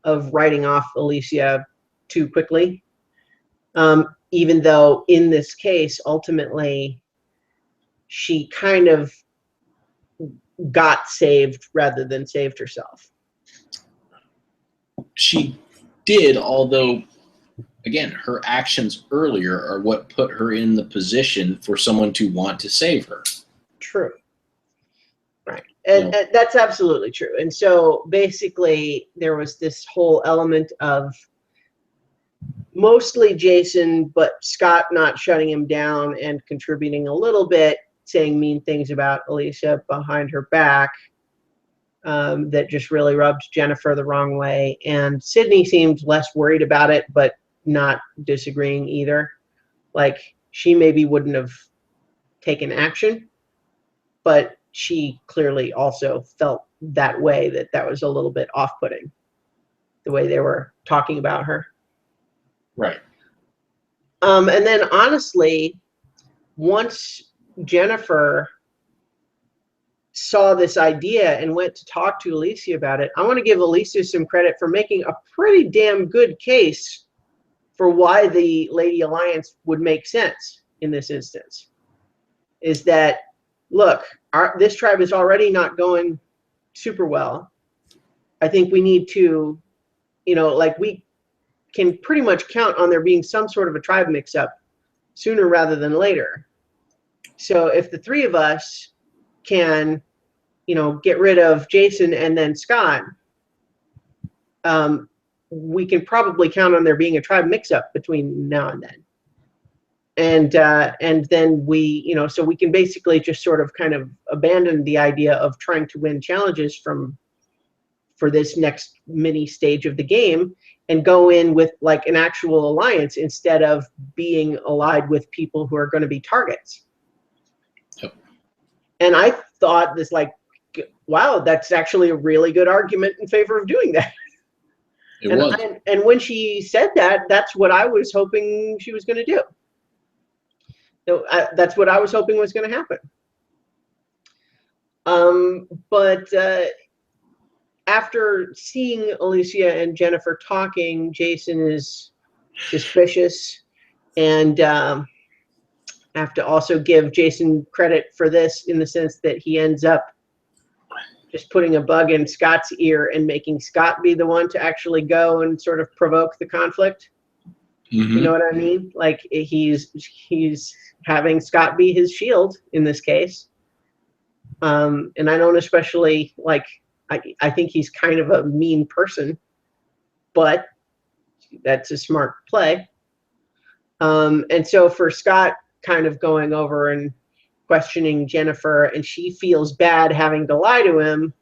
of writing off Alicia too quickly. Even though in this case, ultimately, she kind of got saved rather than saved herself. She did, although, again, her actions earlier are what put her in the position for someone to want to save her. True. Right. And that's absolutely true. And so basically there was this whole element of mostly Jason, but Scott not shutting him down and contributing a little bit, saying mean things about Alicia behind her back, that just really rubbed Jennifer the wrong way. And Sydney seemed less worried about it, but not disagreeing either. Like, she maybe wouldn't have taken action, but she clearly also felt that way, that was a little bit off-putting, the way they were talking about her. Right. And then honestly, once Jennifer saw this idea and went to talk to Alicia about it, I want to give Alicia some credit for making a pretty damn good case for why the Lady Alliance would make sense in this instance. Is that, look, this tribe is already not going super well. I think we need to, like, we can pretty much count on there being some sort of a tribe mix-up sooner rather than later. So if the three of us can, get rid of Jason and then Scott, we can probably count on there being a tribe mix-up between now and then. And then we, so we can basically just sort of kind of abandon the idea of trying to win challenges for this next mini stage of the game and go in with like an actual alliance instead of being allied with people who are going to be targets. Yep. And I thought this, like, wow, that's actually a really good argument in favor of doing that. It was. And when she said that, that's what I was hoping she was going to do. That's what I was hoping was going to happen. But after seeing Alicia and Jennifer talking, Jason is suspicious. And I have to also give Jason credit for this in the sense that he ends up just putting a bug in Scott's ear and making Scott be the one to actually go and sort of provoke the conflict. Mm-hmm. You know what I mean? Like, he's having Scott be his shield in this case. And I don't especially like, I think he's kind of a mean person, but that's a smart play. And so for Scott kind of going over and questioning Jennifer, and she feels bad having to lie to him,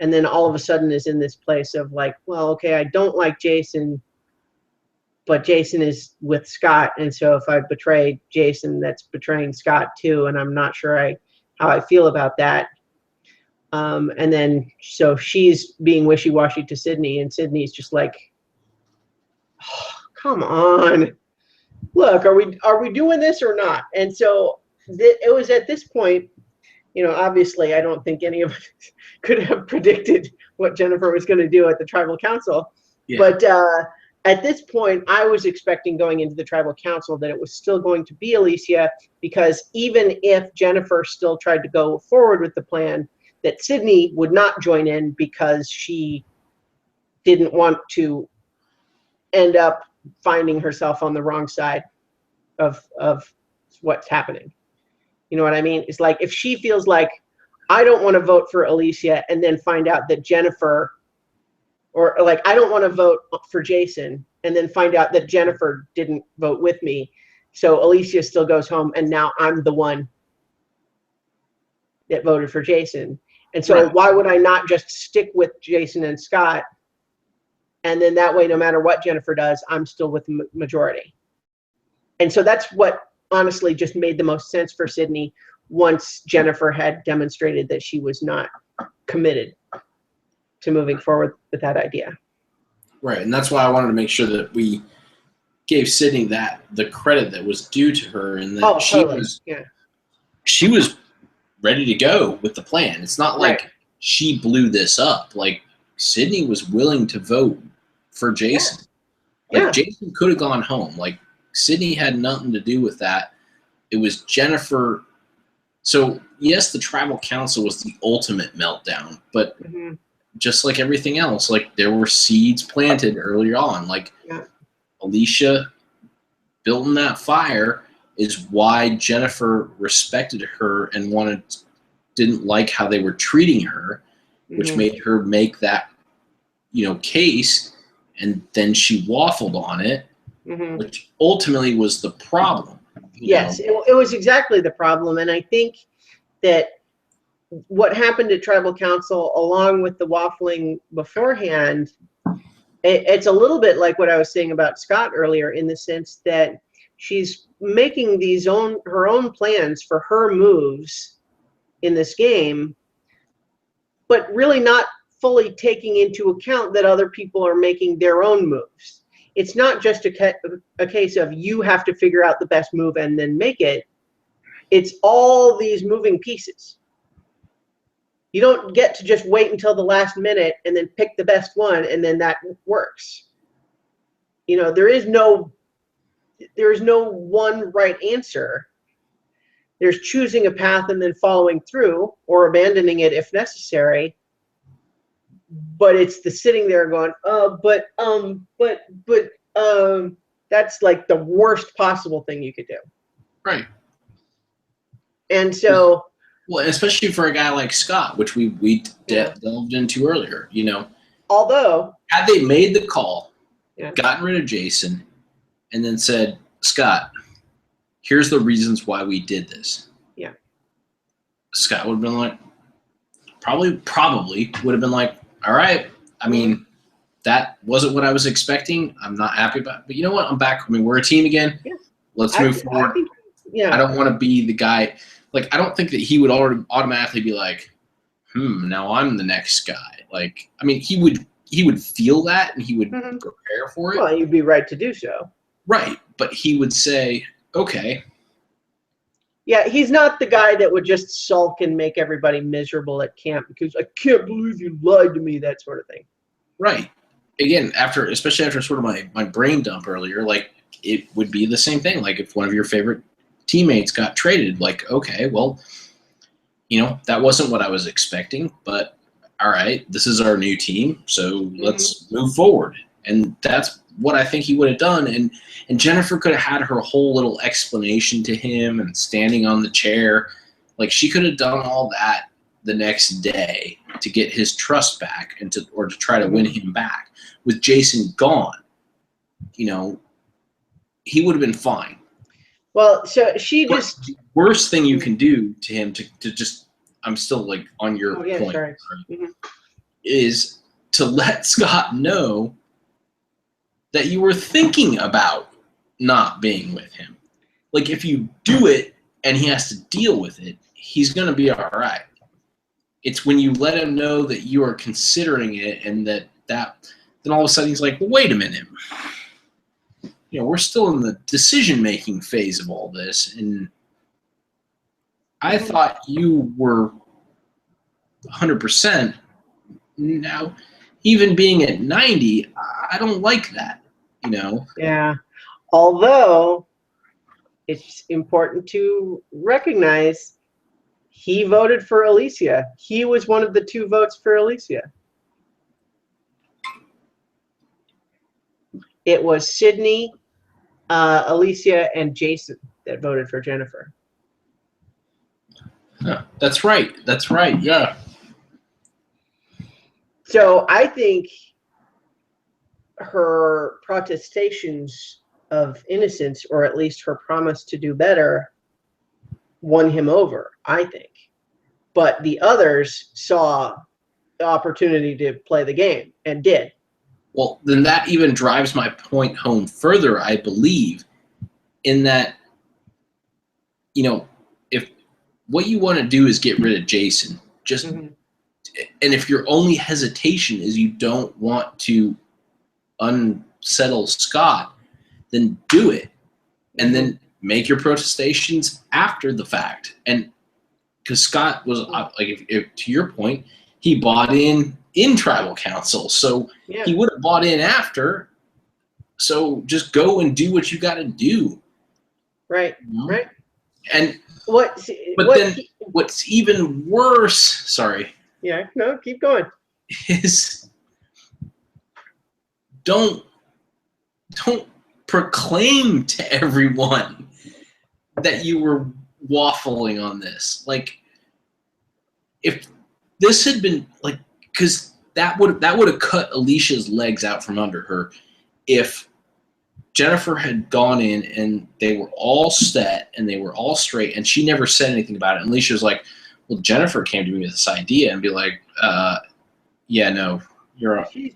and then all of a sudden is in this place of like, well, okay, I don't like Jason, but Jason is with Scott, and so if I betray Jason, that's betraying Scott too, and I'm not sure how I feel about that. And then so she's being wishy-washy to Sydney, and Sydney's just like, oh, come on, look, are we doing this or not? And so it was at this point, obviously I don't think any of us could have predicted what Jennifer was going to do at the tribal council. Yeah. But at this point, I was expecting going into the tribal council that it was still going to be Alicia, because even if Jennifer still tried to go forward with the plan, that Sydney would not join in because she didn't want to end up finding herself on the wrong side of what's happening. You know what I mean? It's like, if she feels like, I don't want to vote for Alicia and then find out that Jennifer, or like, I don't want to vote for Jason and then find out that Jennifer didn't vote with me, so Alicia still goes home and now I'm the one that voted for Jason. And so Why would I not just stick with Jason and Scott, and then that way, no matter what Jennifer does, I'm still with the majority. And so that's what honestly just made the most sense for Sydney once Jennifer had demonstrated that she was not committed to moving forward with that idea. Right, and that's why I wanted to make sure that we gave Sydney the credit that was due to her, and that she was ready to go with the plan. It's not like she blew this up. Like, Sydney was willing to vote for Jason. Yeah. Like, Jason could have gone home. Like, Sydney had nothing to do with that. It was Jennifer. So, yes, the tribal council was the ultimate meltdown, but just like everything else, like, there were seeds planted earlier on. Like, Alicia building that fire is why Jennifer respected her and didn't like how they were treating her, which made her make that, case, and then she waffled on it, which ultimately was the problem. Yes, it was exactly the problem, and I think that what happened at Tribal Council, along with the waffling beforehand, it's a little bit like what I was saying about Scott earlier, in the sense that she's making her own plans for her moves in this game, but really not fully taking into account that other people are making their own moves. It's not just a case of you have to figure out the best move and then make it. It's all these moving pieces. You don't get to just wait until the last minute and then pick the best one and then that works. There is no one right answer. There's choosing a path and then following through, or abandoning it if necessary. But it's the sitting there going, that's like the worst possible thing you could do. Right. And so, well, especially for a guy like Scott, which we delved into earlier, although had they made the call, gotten rid of Jason, and then said, Scott, here's the reasons why we did this. Yeah. Scott would have been like, probably would have been like, all right. I mean, that wasn't what I was expecting. I'm not happy about it. But you know what? I'm back. I mean, we're a team again. Yeah. Let's move forward. I don't want to be the guy. Like, I don't think that he would automatically be like, now I'm the next guy. Like, I mean, he would feel that and he would prepare for it. Well, you'd be right to do so. Right. But he would say, okay. Yeah, he's not the guy that would just sulk and make everybody miserable at camp because I can't believe you lied to me, that sort of thing. Right. Again, especially after sort of my brain dump earlier, like, it would be the same thing. Like, if one of your favorite teammates got traded, like, okay, well, that wasn't what I was expecting, but all right, this is our new team, so let's move forward. And that's what I think he would have done. And Jennifer could have had her whole little explanation to him and standing on the chair. Like, she could have done all that the next day to get his trust back and to try to win him back. With Jason gone, he would have been fine. Well, so she but just the worst thing you can do to him to just, I'm still like on your point, sorry. Is to let Scott know that you were thinking about not being with him. Like, if you do it and he has to deal with it, he's going to be all right. It's when you let him know that you are considering it and that then all of a sudden he's like, well, wait a minute. We're still in the decision-making phase of all this, and I thought you were 100%. Now, even being at 90, I don't like that, Yeah. Although, it's important to recognize he voted for Alicia. He was one of the 2 votes for Alicia. It was Sydney, Alicia, and Jason that voted for Jennifer. That's right. Yeah. So I think her protestations of innocence, or at least her promise to do better, won him over, I think. But the others saw the opportunity to play the game and did. Well, then that even drives my point home further, I believe, in that, if what you want to do is get rid of Jason, and if your only hesitation is you don't want to unsettle Scott, then do it. And then make your protestations after the fact. And because Scott was, like, if to your point, he bought in in tribal council, so he would have bought in after. So just go and do what you got to do. Right. You know? Right. And what's even worse, sorry. Yeah, no, keep going. Is don't proclaim to everyone that you were waffling on this. Like, if this had been like, because that would have cut Alicia's legs out from under her if Jennifer had gone in and they were all set and they were all straight and she never said anything about it. And Alicia was like, well, Jennifer came to me with this idea, and be like, yeah, no, you're on. She's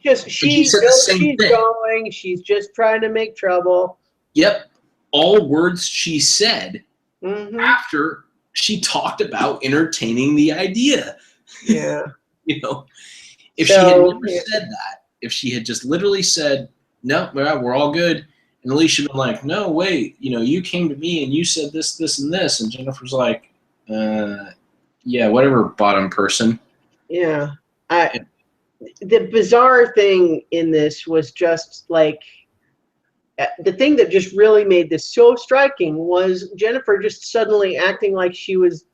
going. She's just trying to make trouble. Yep. All words she said after she talked about entertaining the idea. Yeah. You know, if she had never said that, if she had just literally said, no, we're all good, and Alicia been like, no, wait, you know, you came to me and you said this, this, and this, and Jennifer's like, yeah, whatever, bottom person. Yeah. The bizarre thing in this was just like, the thing that just really made this so striking was Jennifer just suddenly acting like she was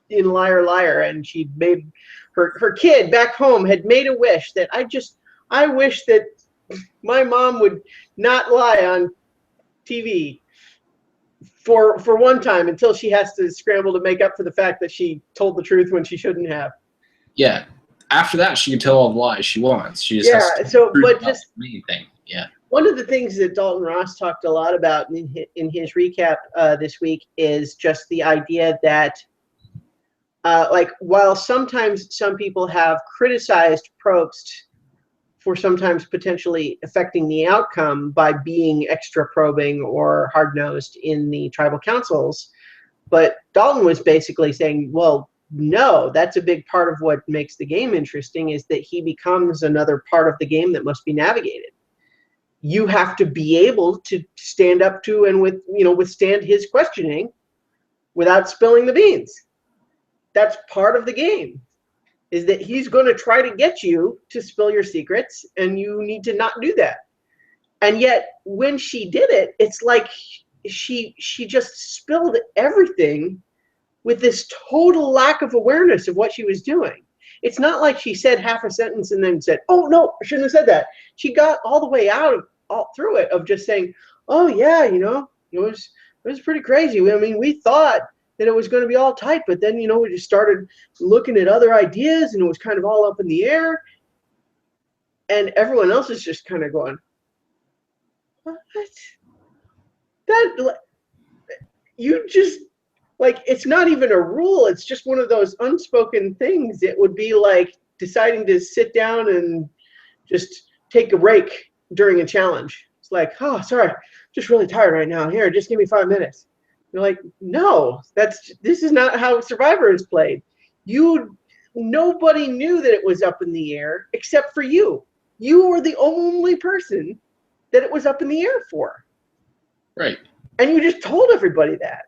in Liar Liar, and she made her kid back home had made a wish that I wish that my mom would not lie on TV for one time until she has to scramble to make up for the fact that she told the truth when she shouldn't have. Yeah. After that, she can tell all the lies she wants. She just has to but just anything. Yeah. One of the things that Dalton Ross talked a lot about in his recap this week is just the idea that, like, while sometimes some people have criticized Probst for sometimes potentially affecting the outcome by being extra probing or hard-nosed in the tribal councils, but Dalton was basically saying, well, no, that's a big part of what makes the game interesting, is that he becomes another part of the game that must be navigated. You have to be able to stand up to and withstand his questioning without spilling the beans. That's part of the game, is that he's going to try to get you to spill your secrets, and you need to not do that. And yet, when she did it, it's like she just spilled everything with this total lack of awareness of what she was doing. It's not like she said half a sentence and then said, oh, no, I shouldn't have said that. She got all the way all through it of just saying, oh, yeah, you know, it was pretty crazy. I mean, we thought that it was going to be all tight, but then, you know, we just started looking at other ideas, and it was kind of all up in the air. And everyone else is just kind of going, what? That, you just, like, it's not even a rule. It's just one of those unspoken things. It would be like deciding to sit down and just take a break during a challenge. It's like, oh, sorry, I'm just really tired right now. Here, just give me 5 minutes. You're like, no, this is not how Survivor is played. Nobody knew that it was up in the air except for you. You were the only person that it was up in the air for. Right. And you just told everybody that.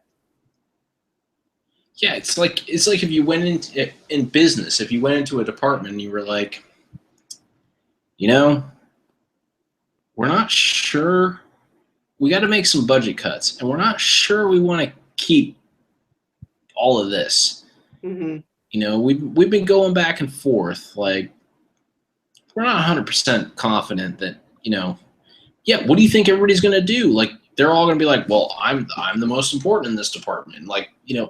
Yeah, it's like if you went in business, if you went into a department and you were like, you know, we're not sure, we got to make some budget cuts, and we're not sure we want to keep all of this. Mm-hmm. You know, we've been going back and forth. Like, we're not 100% confident that, you know, yeah, what do you think everybody's going to do? Like, they're all going to be like, well, I'm the most important in this department. Like, you know,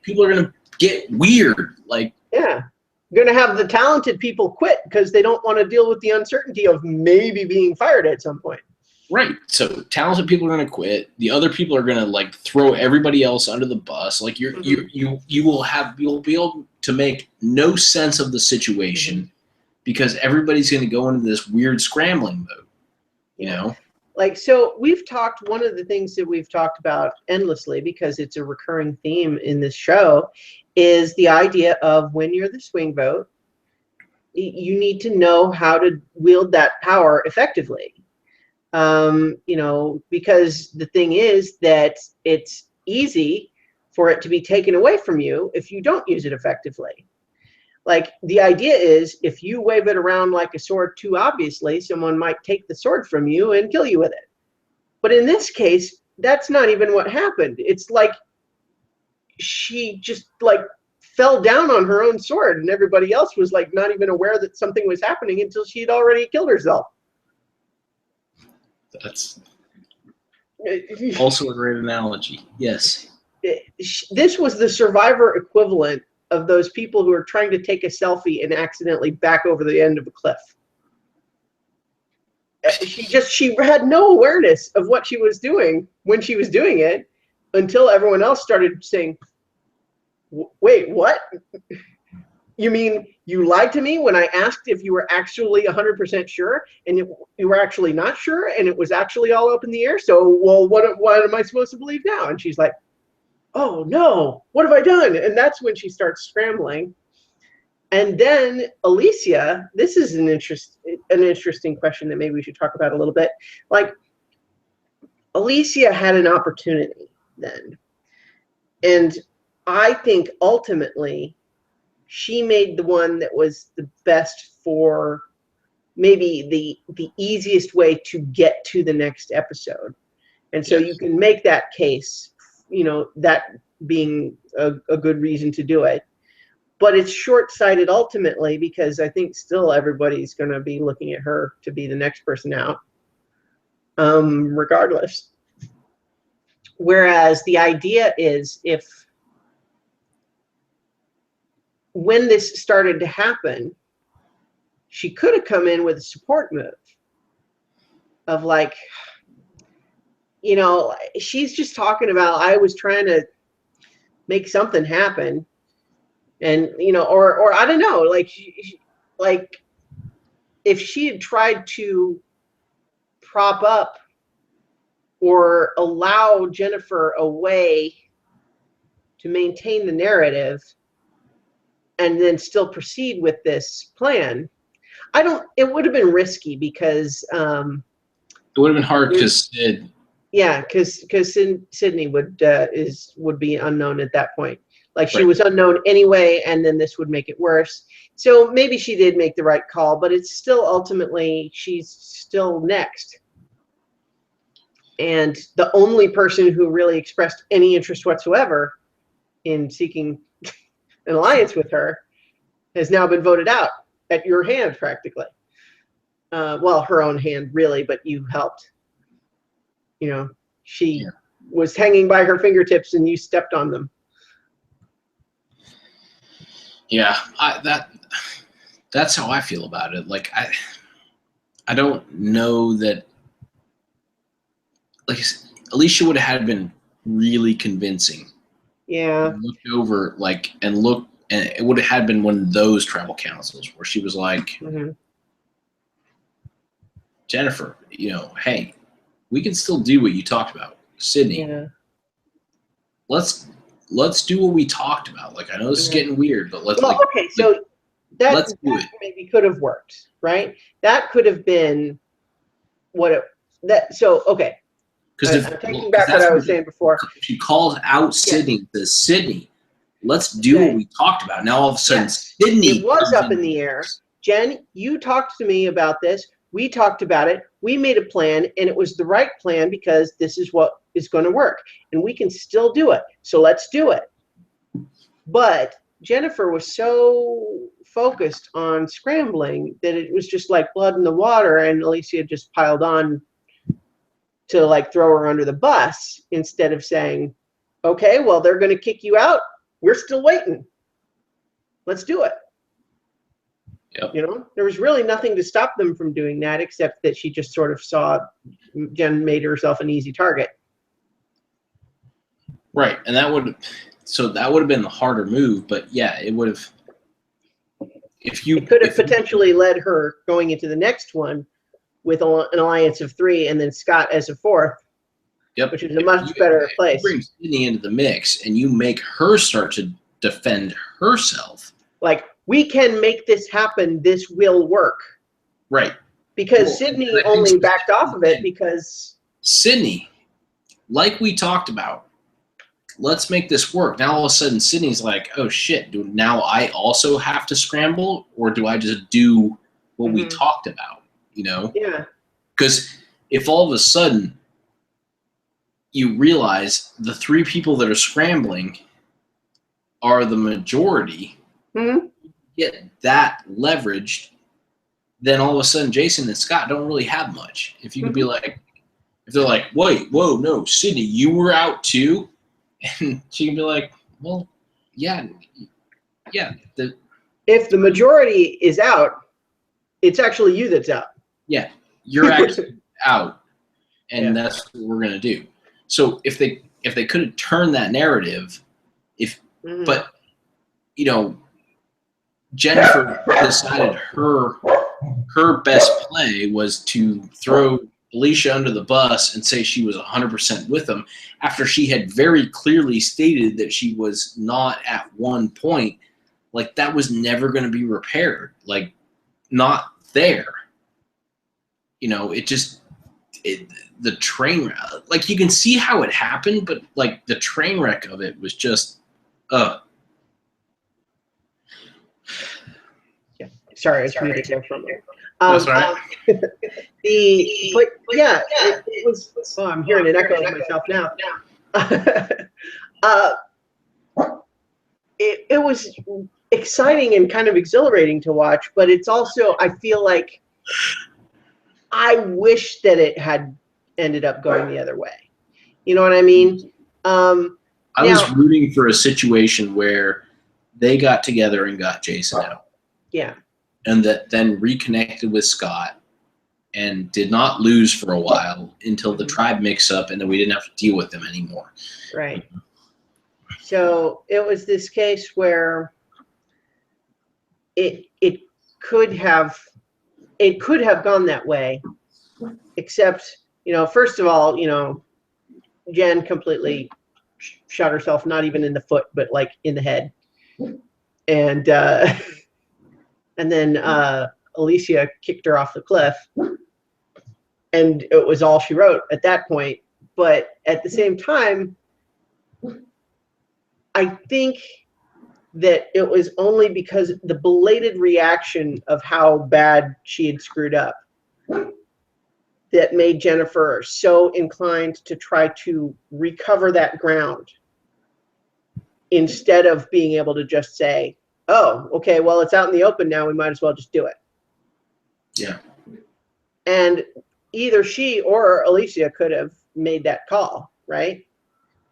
people are going to get weird. Like, yeah, you're going to have the talented people quit because they don't want to deal with the uncertainty of maybe being fired at some point. Right. So talented people are going to quit. The other people are going to, like, throw everybody else under the bus. Like, you'll be able to make no sense of the situation because everybody's going to go into this weird scrambling mode. You know. Like, so one of the things that we've talked about endlessly, because it's a recurring theme in this show, is the idea of when you're the swing vote, you need to know how to wield that power effectively. You know, because the thing is that it's easy for it to be taken away from you if you don't use it effectively. Like, the idea is if you wave it around like a sword too obviously, someone might take the sword from you and kill you with it. But in this case, that's not even what happened. It's like she just like fell down on her own sword, and everybody else was like not even aware that something was happening until she'd already killed herself. That's also a great analogy. Yes. This was the Survivor equivalent of those people who are trying to take a selfie and accidentally back over the end of a cliff. She had no awareness of what she was doing when she was doing it until everyone else started saying, wait, what? You mean you lied to me when I asked if you were actually 100% sure, and you were actually not sure, and it was actually all up in the air? So, well, what am I supposed to believe now? And she's like, oh no, what have I done? And that's when she starts scrambling. And then Alicia, this is an interesting question that maybe we should talk about a little bit. Like, Alicia had an opportunity then. And I think ultimately she made the one that was the best for maybe the easiest way to get to the next episode. And so you can make that case, you know, that being a good reason to do it. But it's short-sighted ultimately, because I think still everybody's going to be looking at her to be the next person out, regardless. Whereas the idea is, when this started to happen, she could have come in with a support move of like, you know, she's just talking about, I was trying to make something happen. And, you know, or I don't know, like, like if she had tried to prop up or allow Jennifer a way to maintain the narrative and then still proceed with this plan, it would have been risky, because it would have been hard because Sid. Yeah, because Sydney would be unknown at that point. Like, she Right. was unknown anyway, and then this would make it worse. So maybe she did make the right call, but it's still ultimately, she's still next. And the only person who really expressed any interest whatsoever in seeking an alliance with her has now been voted out at your hand, practically. Well, her own hand, really, but you helped. You know, she was hanging by her fingertips and you stepped on them. Yeah, that's how I feel about it. Like, I don't know that, like, Alicia would have been really convincing. Yeah. Looked over, like, and it would have had been one of those tribal councils where she was like, Jennifer, you know, hey, we can still do what you talked about. Sydney, let's do what we talked about. Like, I know this is getting weird, but let's okay, so let's do it. Maybe could have worked, right? That could have been okay. Because I'm taking back what I was saying before. She calls out Sydney and says, Sydney, let's do what we talked about. Now all of a sudden, Sydney, it was up in the air. Jen, you talked to me about this. We talked about it. We made a plan, and it was the right plan because this is what is going to work, and we can still do it. So let's do it. But Jennifer was so focused on scrambling that it was just like blood in the water, and Alicia just piled on to like throw her under the bus instead of saying, okay, well, they're going to kick you out. We're still waiting. Let's do it. Yep. You know, there was really nothing to stop them from doing that, except that she just sort of saw Jen made herself an easy target. Right. And that would have been the harder move, but yeah, it would have, it could have potentially led her going into the next one with an alliance of 3 and then Scott as a 4th. Yep. Which is a much better place. You bring Sydney into the mix and you make her start to defend herself. Like, we can make this happen. This will work. Right. Because Sydney only backed off of it because... Sydney, like we talked about, let's make this work. Now all of a sudden Sydney's like, oh shit, do now I also have to scramble, or do I just do what we talked about? You know? Yeah. Because if all of a sudden you realize the three people that are scrambling are the majority, get that leveraged, then all of a sudden Jason and Scott don't really have much. If you could be like, if they're like, wait, whoa, no, Sydney, you were out too? And she can be like, well, yeah. If the majority is out, it's actually you that's out. Yeah, you're actually out, and that's what we're gonna do. So if they could have turned that narrative, but you know, Jennifer decided her best play was to throw Alicia under the bus and say she was 100% with them after she had very clearly stated that she was not at one point. Like, that was never going to be repaired. Like, not there. You know, the train wreck, like, you can see how it happened, but like the train wreck of it was just, Sorry, I was muted there for a moment. That's all right. It was. Oh, I'm hearing an echo of myself now. It was exciting and kind of exhilarating to watch, but it's also, I feel like I wish that it had ended up going the other way. You know what I mean? I was rooting for a situation where they got together and got Jason out. Yeah. And that then reconnected with Scott and did not lose for a while until the tribe mix-up, and then we didn't have to deal with them anymore. Right. So it was this case where it could have gone that way, except, you know, first of all, you know, Jen completely shot herself, not even in the foot, but like in the head. And then Alicia kicked her off the cliff, and it was all she wrote at that point. But at the same time, I think that it was only because the belated reaction of how bad she had screwed up that made Jennifer so inclined to try to recover that ground instead of being able to just say, oh, okay, well, it's out in the open now, we might as well just do it. Yeah. And either she or Alicia could have made that call, right?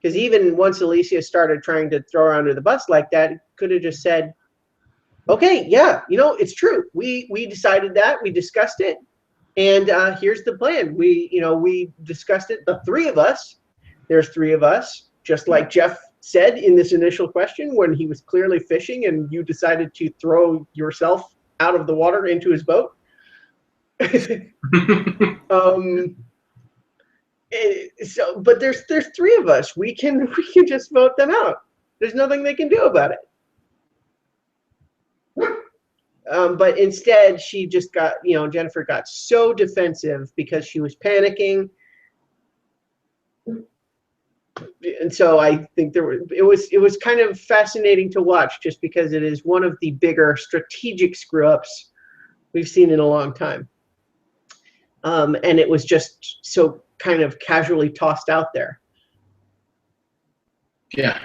Because even once Alicia started trying to throw her under the bus like that, could have just said, okay, yeah, you know, it's true. We decided that, we discussed it, and here's the plan. We discussed it, the three of us. There's three of us, just like Jeff said in this initial question when he was clearly fishing and you decided to throw yourself out of the water into his boat. But there's three of us. We can just vote them out. There's nothing they can do about it. But instead, she just got, you know, Jennifer got so defensive because she was panicking. And so I think it was kind of fascinating to watch, just because it is one of the bigger strategic screw-ups we've seen in a long time. And it was just so kind of casually tossed out there. Yeah.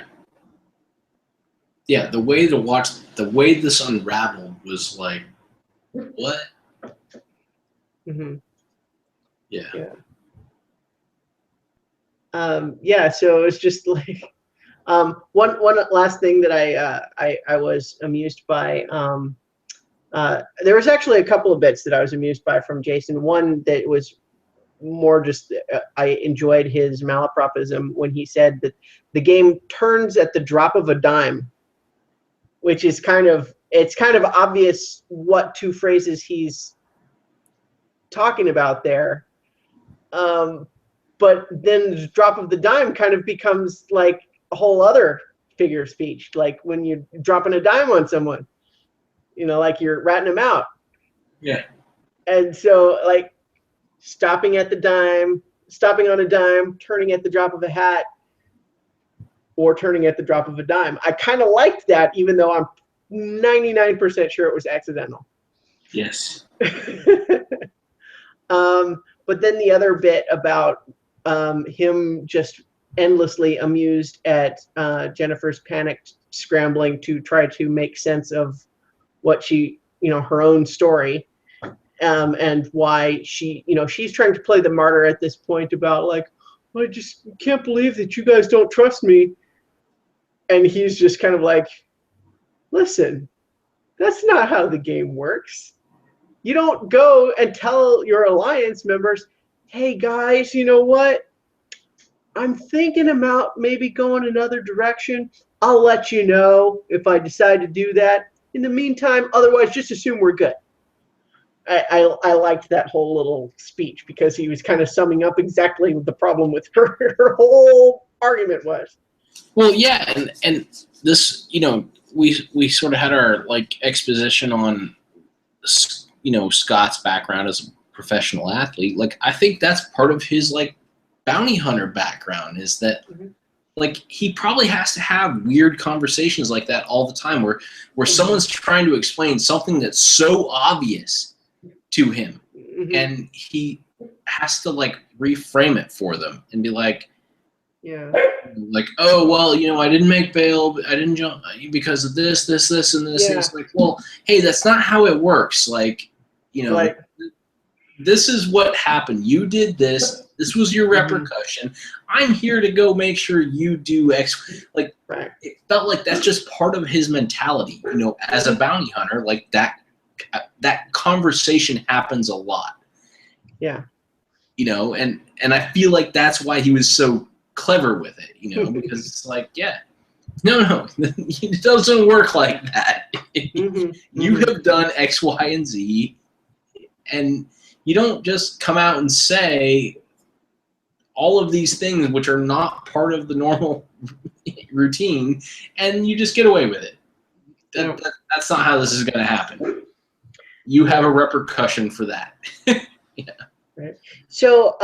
Yeah, the way this unraveled was like, what? Mm-hmm. Yeah. So it was just like one last thing that I was amused by. There was actually a couple of bits that I was amused by from Jason. One that was more just I enjoyed his malapropism when he said that the game turns at the drop of a dime, which is kind of obvious what two phrases he's talking about there. But then the drop of the dime kind of becomes like a whole other figure of speech, like when you're dropping a dime on someone, you know, like you're ratting them out. Yeah. And so, like, stopping on a dime, turning at the drop of a hat. or turning at the drop of a dime. I kind of liked that, even though I'm 99% sure it was accidental. Yes. But then the other bit about him just endlessly amused at Jennifer's panicked scrambling to try to make sense of what she, her own story, and why she, she's trying to play the martyr at this point about like, I just can't believe that you guys don't trust me. And he's just kind of like, listen, that's not how the game works. You don't go and tell your alliance members, hey guys, you know what? I'm thinking about maybe going another direction. I'll let you know if I decide to do that. In the meantime, otherwise, just assume we're good. I liked that whole little speech because he was kind of summing up exactly what the problem with her whole argument was. Well, yeah, and this, we sort of had our like exposition on, Scott's background as a professional athlete. Like, I think that's part of his like bounty hunter background, is that like he probably has to have weird conversations like that all the time, where someone's trying to explain something that's so obvious to him, and he has to like reframe it for them and be like, like, oh well, I didn't make bail, I didn't jump because of this, and this. And it's like, well, hey, that's not how it works. Like, like, this is what happened. You did this. This was your repercussion. I'm here to go make sure you do X. Like, it felt like that's just part of his mentality. As a bounty hunter, like that conversation happens a lot. Yeah. And I feel like that's why he was so clever with it. Because it's like, no, it doesn't work like that. You have done X, Y, and Z, and you don't just come out and say all of these things which are not part of the normal routine, and you just get away with it. That's not how this is going to happen. You have a repercussion for that. Right. So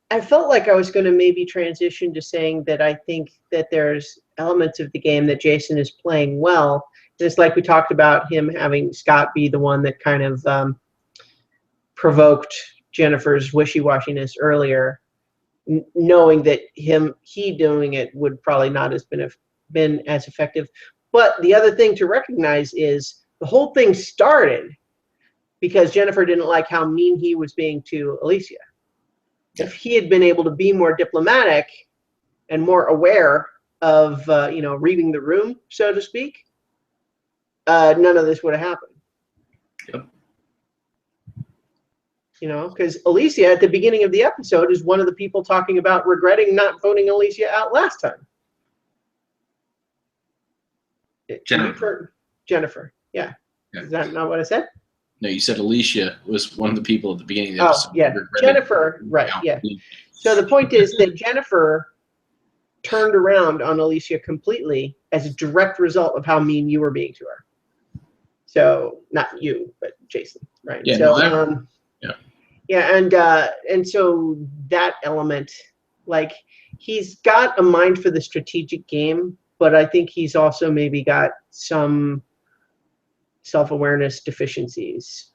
I felt like I was going to maybe transition to saying that I think that there's elements of the game that Jason is playing well. Just like we talked about him having Scott be the one that kind of provoked Jennifer's wishy-washiness earlier, knowing that he doing it would probably not have been as effective. But the other thing to recognize is the whole thing started because Jennifer didn't like how mean he was being to Alicia. If he had been able to be more diplomatic and more aware of, reading the room, so to speak, none of this would have happened. Yep. Because Alicia at the beginning of the episode is one of the people talking about regretting not voting Alicia out last time. Jennifer. Yeah. Is that not what I said? No, you said Alicia was one of the people at the beginning of the episode. Oh, yeah. Jennifer, right, yeah. So the point is that Jennifer turned around on Alicia completely as a direct result of how mean you were being to her. So, not you, but Jason, right? Yeah, so, and so that element, like, he's got a mind for the strategic game, but I think he's also maybe got some self-awareness deficiencies.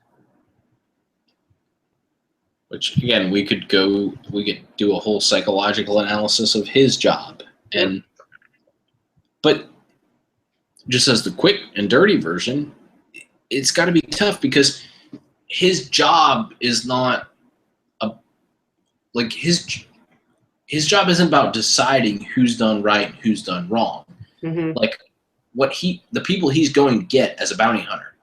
Which, again, we could do a whole psychological analysis of his job. But just as the quick and dirty version, it's got to be tough because his job is not his job isn't about deciding who's done right and who's done wrong. Like, the people he's going to get as a bounty hunter.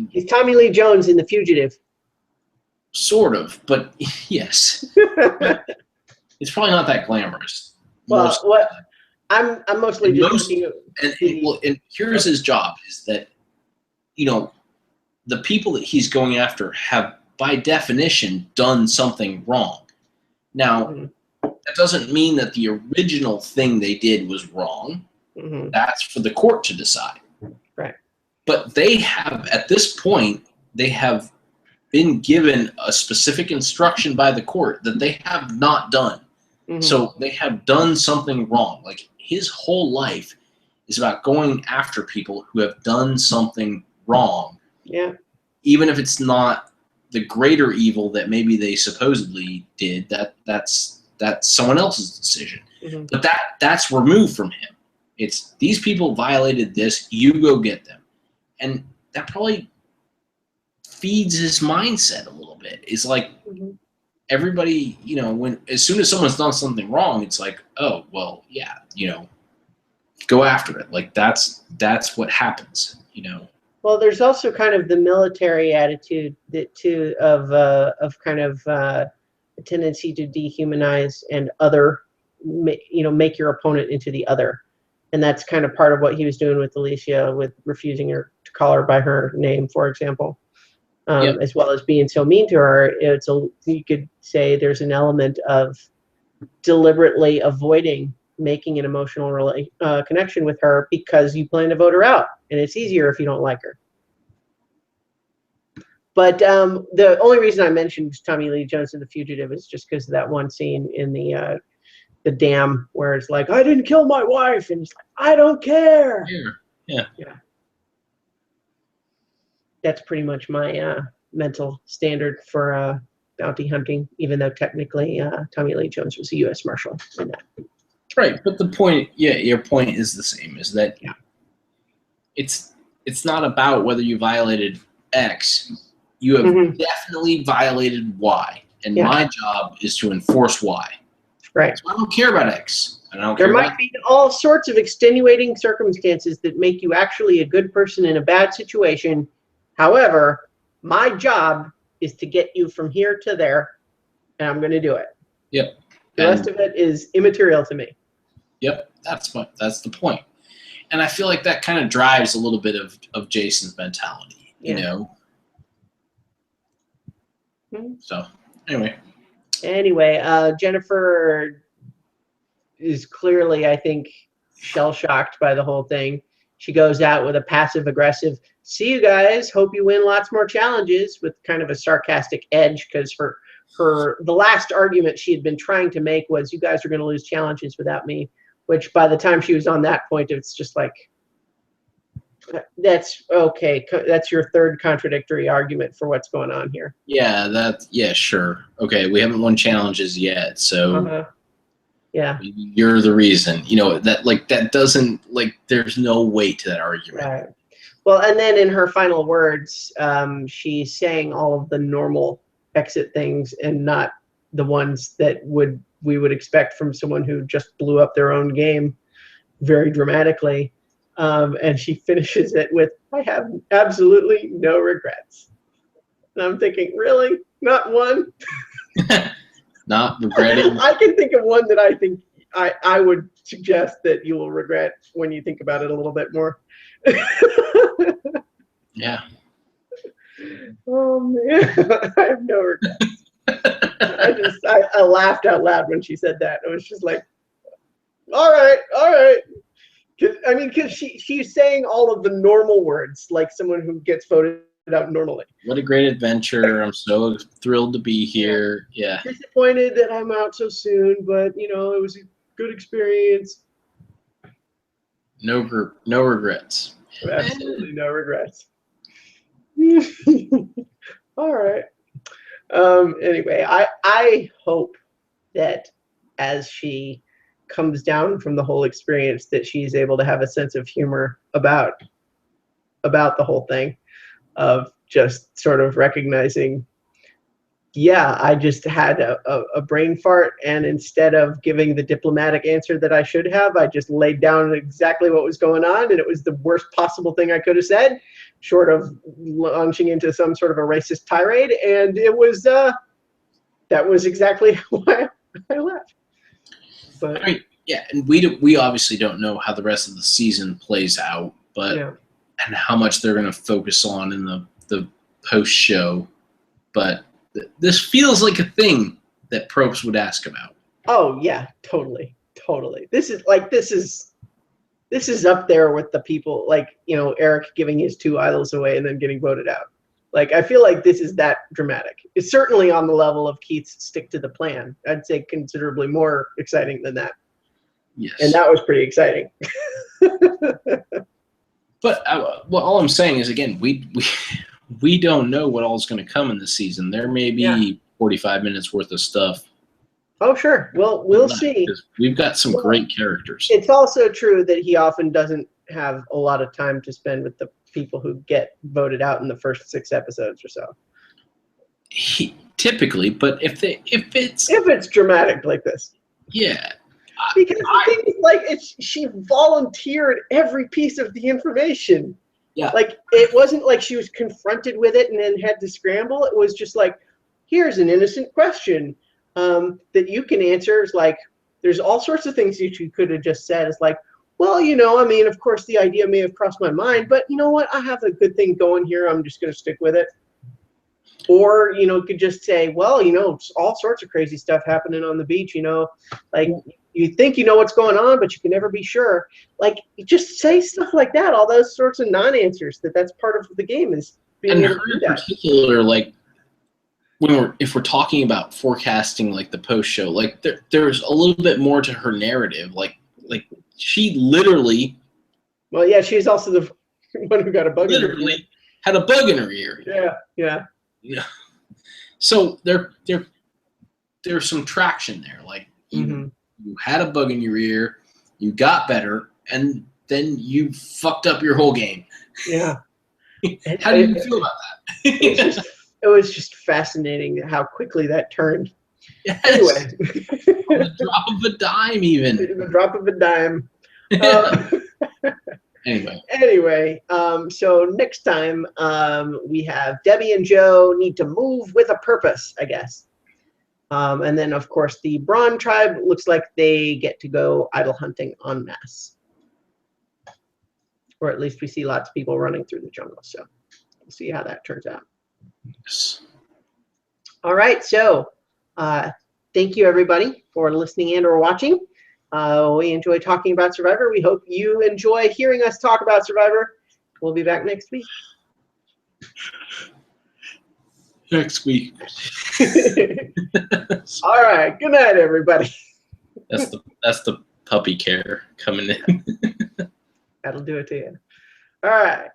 He's Tommy Lee Jones in The Fugitive. Sort of, but yes. It's probably not that glamorous. Well, I'm mostly just and here's his job, is that, the people that he's going after have, by definition, done something wrong. Now, that doesn't mean that the original thing they did was wrong. That's for the court to decide. Right. But they have, at this point, they have been given a specific instruction by the court that they have not done. So they have done something wrong. Like, his whole life is about going after people who have done something wrong. Yeah. Even if it's not the greater evil that maybe they supposedly did, that's someone else's decision. Mm-hmm. But that's removed from him. It's these people violated this, you go get them. And that probably feeds his mindset a little bit. It's like everybody, as soon as someone's done something wrong, it's like, oh, well, yeah, go after it. Like that's what happens, Well, there's also kind of the military attitude of kind of a tendency to dehumanize and make your opponent into the other. And that's kind of part of what he was doing with Alicia, with refusing her to call her by her name, for example, as well as being so mean to her. You could say there's an element of deliberately avoiding making an emotional connection with her because you plan to vote her out, and it's easier if you don't like her. But the only reason I mentioned Tommy Lee Jones in The Fugitive is just because of that one scene in the dam where it's like, I didn't kill my wife, and he's like, I don't care. Yeah. That's pretty much my mental standard for bounty hunting, even though technically Tommy Lee Jones was a U.S. Marshal in that. Right, but the point, your point is the same, is that it's not about whether you violated X. You have definitely violated Y, and my job is to enforce Y. Right. So I don't care about X. There might be all sorts of extenuating circumstances that make you actually a good person in a bad situation. However, my job is to get you from here to there, and I'm going to do it. Yep. The rest of it is immaterial to me. Yep, that's the point. And I feel like that kind of drives a little bit of Jason's mentality, So, Anyway, Jennifer is clearly, I think, shell-shocked by the whole thing. She goes out with a passive-aggressive, see you guys, hope you win lots more challenges, with kind of a sarcastic edge, because the last argument she had been trying to make was, you guys are going to lose challenges without me, which by the time she was on that point, it's just like, that's okay. That's your third contradictory argument for what's going on here. Yeah, sure. Okay, we haven't won challenges yet, so yeah, you're the reason. That doesn't, there's no weight to that argument. Right. Well, and then in her final words, she's saying all of the normal exit things and not the ones that we would expect from someone who just blew up their own game very dramatically. And she finishes it with, I have absolutely no regrets. And I'm thinking, really? Not one? Not regretting? I can think of one that I think I would suggest that you will regret when you think about it a little bit more. Yeah. Oh, man. I have no regrets. I laughed out loud when she said that. It was just like, all right. Because she's saying all of the normal words, like someone who gets voted out normally. What a great adventure. I'm so thrilled to be here. Yeah. Disappointed that I'm out so soon, but, it was a good experience. No regrets. Absolutely no regrets. All right. Anyway, I hope that as she comes down from the whole experience, that she's able to have a sense of humor about the whole thing, of just sort of recognizing, I just had a brain fart, and instead of giving the diplomatic answer that I should have, I just laid down exactly what was going on, and it was the worst possible thing I could have said, short of launching into some sort of a racist tirade, and it was that was exactly why I left. But and we obviously don't know how the rest of the season plays out, but and how much they're going to focus on in the post show, but this feels like a thing that Probst would ask about. Oh yeah, totally. This is up there with the people, Eric giving his 2 idols away and then getting voted out. I feel like this is that dramatic. It's certainly on the level of Keith's stick to the plan. I'd say considerably more exciting than that. Yes. And that was pretty exciting. But well, all I'm saying is, again, we don't know what all is going to come in this season. There may be 45 minutes worth of stuff. Oh, sure. Well, we'll see. We've got some great characters. It's also true that he often doesn't have a lot of time to spend with the people who get voted out in the first 6 episodes or so. Typically, but if it's dramatic like this. Yeah. Because the thing is, like, she volunteered every piece of the information. Yeah. Like, it wasn't like she was confronted with it and then had to scramble. It was just like, here's an innocent question that you can answer. It's like, there's all sorts of things that you could have just said. It's like, well, I mean, of course, the idea may have crossed my mind, but you know what? I have a good thing going here. I'm just going to stick with it. Or, could just say, well, all sorts of crazy stuff happening on the beach, like you think you know what's going on, but you can never be sure. Like, you just say stuff like that, all those sorts of non-answers, that's part of the game is being able to do that. In particular, like, if we're talking about forecasting, like, the post-show, like, there's a little bit more to her narrative. Like she literally... Well, yeah, she's also the one who got a bug in her ear. Literally had a bug in her ear. Yeah. Yeah. So there's some traction there. Like, you had a bug in your ear, you got better, and then you fucked up your whole game. Yeah. How do you feel about that? It was just fascinating how quickly that turned. Yes. Anyway. On the drop of a dime, even. The drop of a dime. Anyway, so next time we have Debbie and Joe need to move with a purpose, I guess. And then, of course, the Braun tribe looks like they get to go idol hunting en masse. Or at least we see lots of people running through the jungle. So we'll see how that turns out. Yes. All right. So thank you, everybody, for listening and or watching. We enjoy talking about Survivor. We hope you enjoy hearing us talk about Survivor. We'll be back next week. Next week. All right. Good night, everybody. That's the puppy care coming in. That'll do it to you. All right.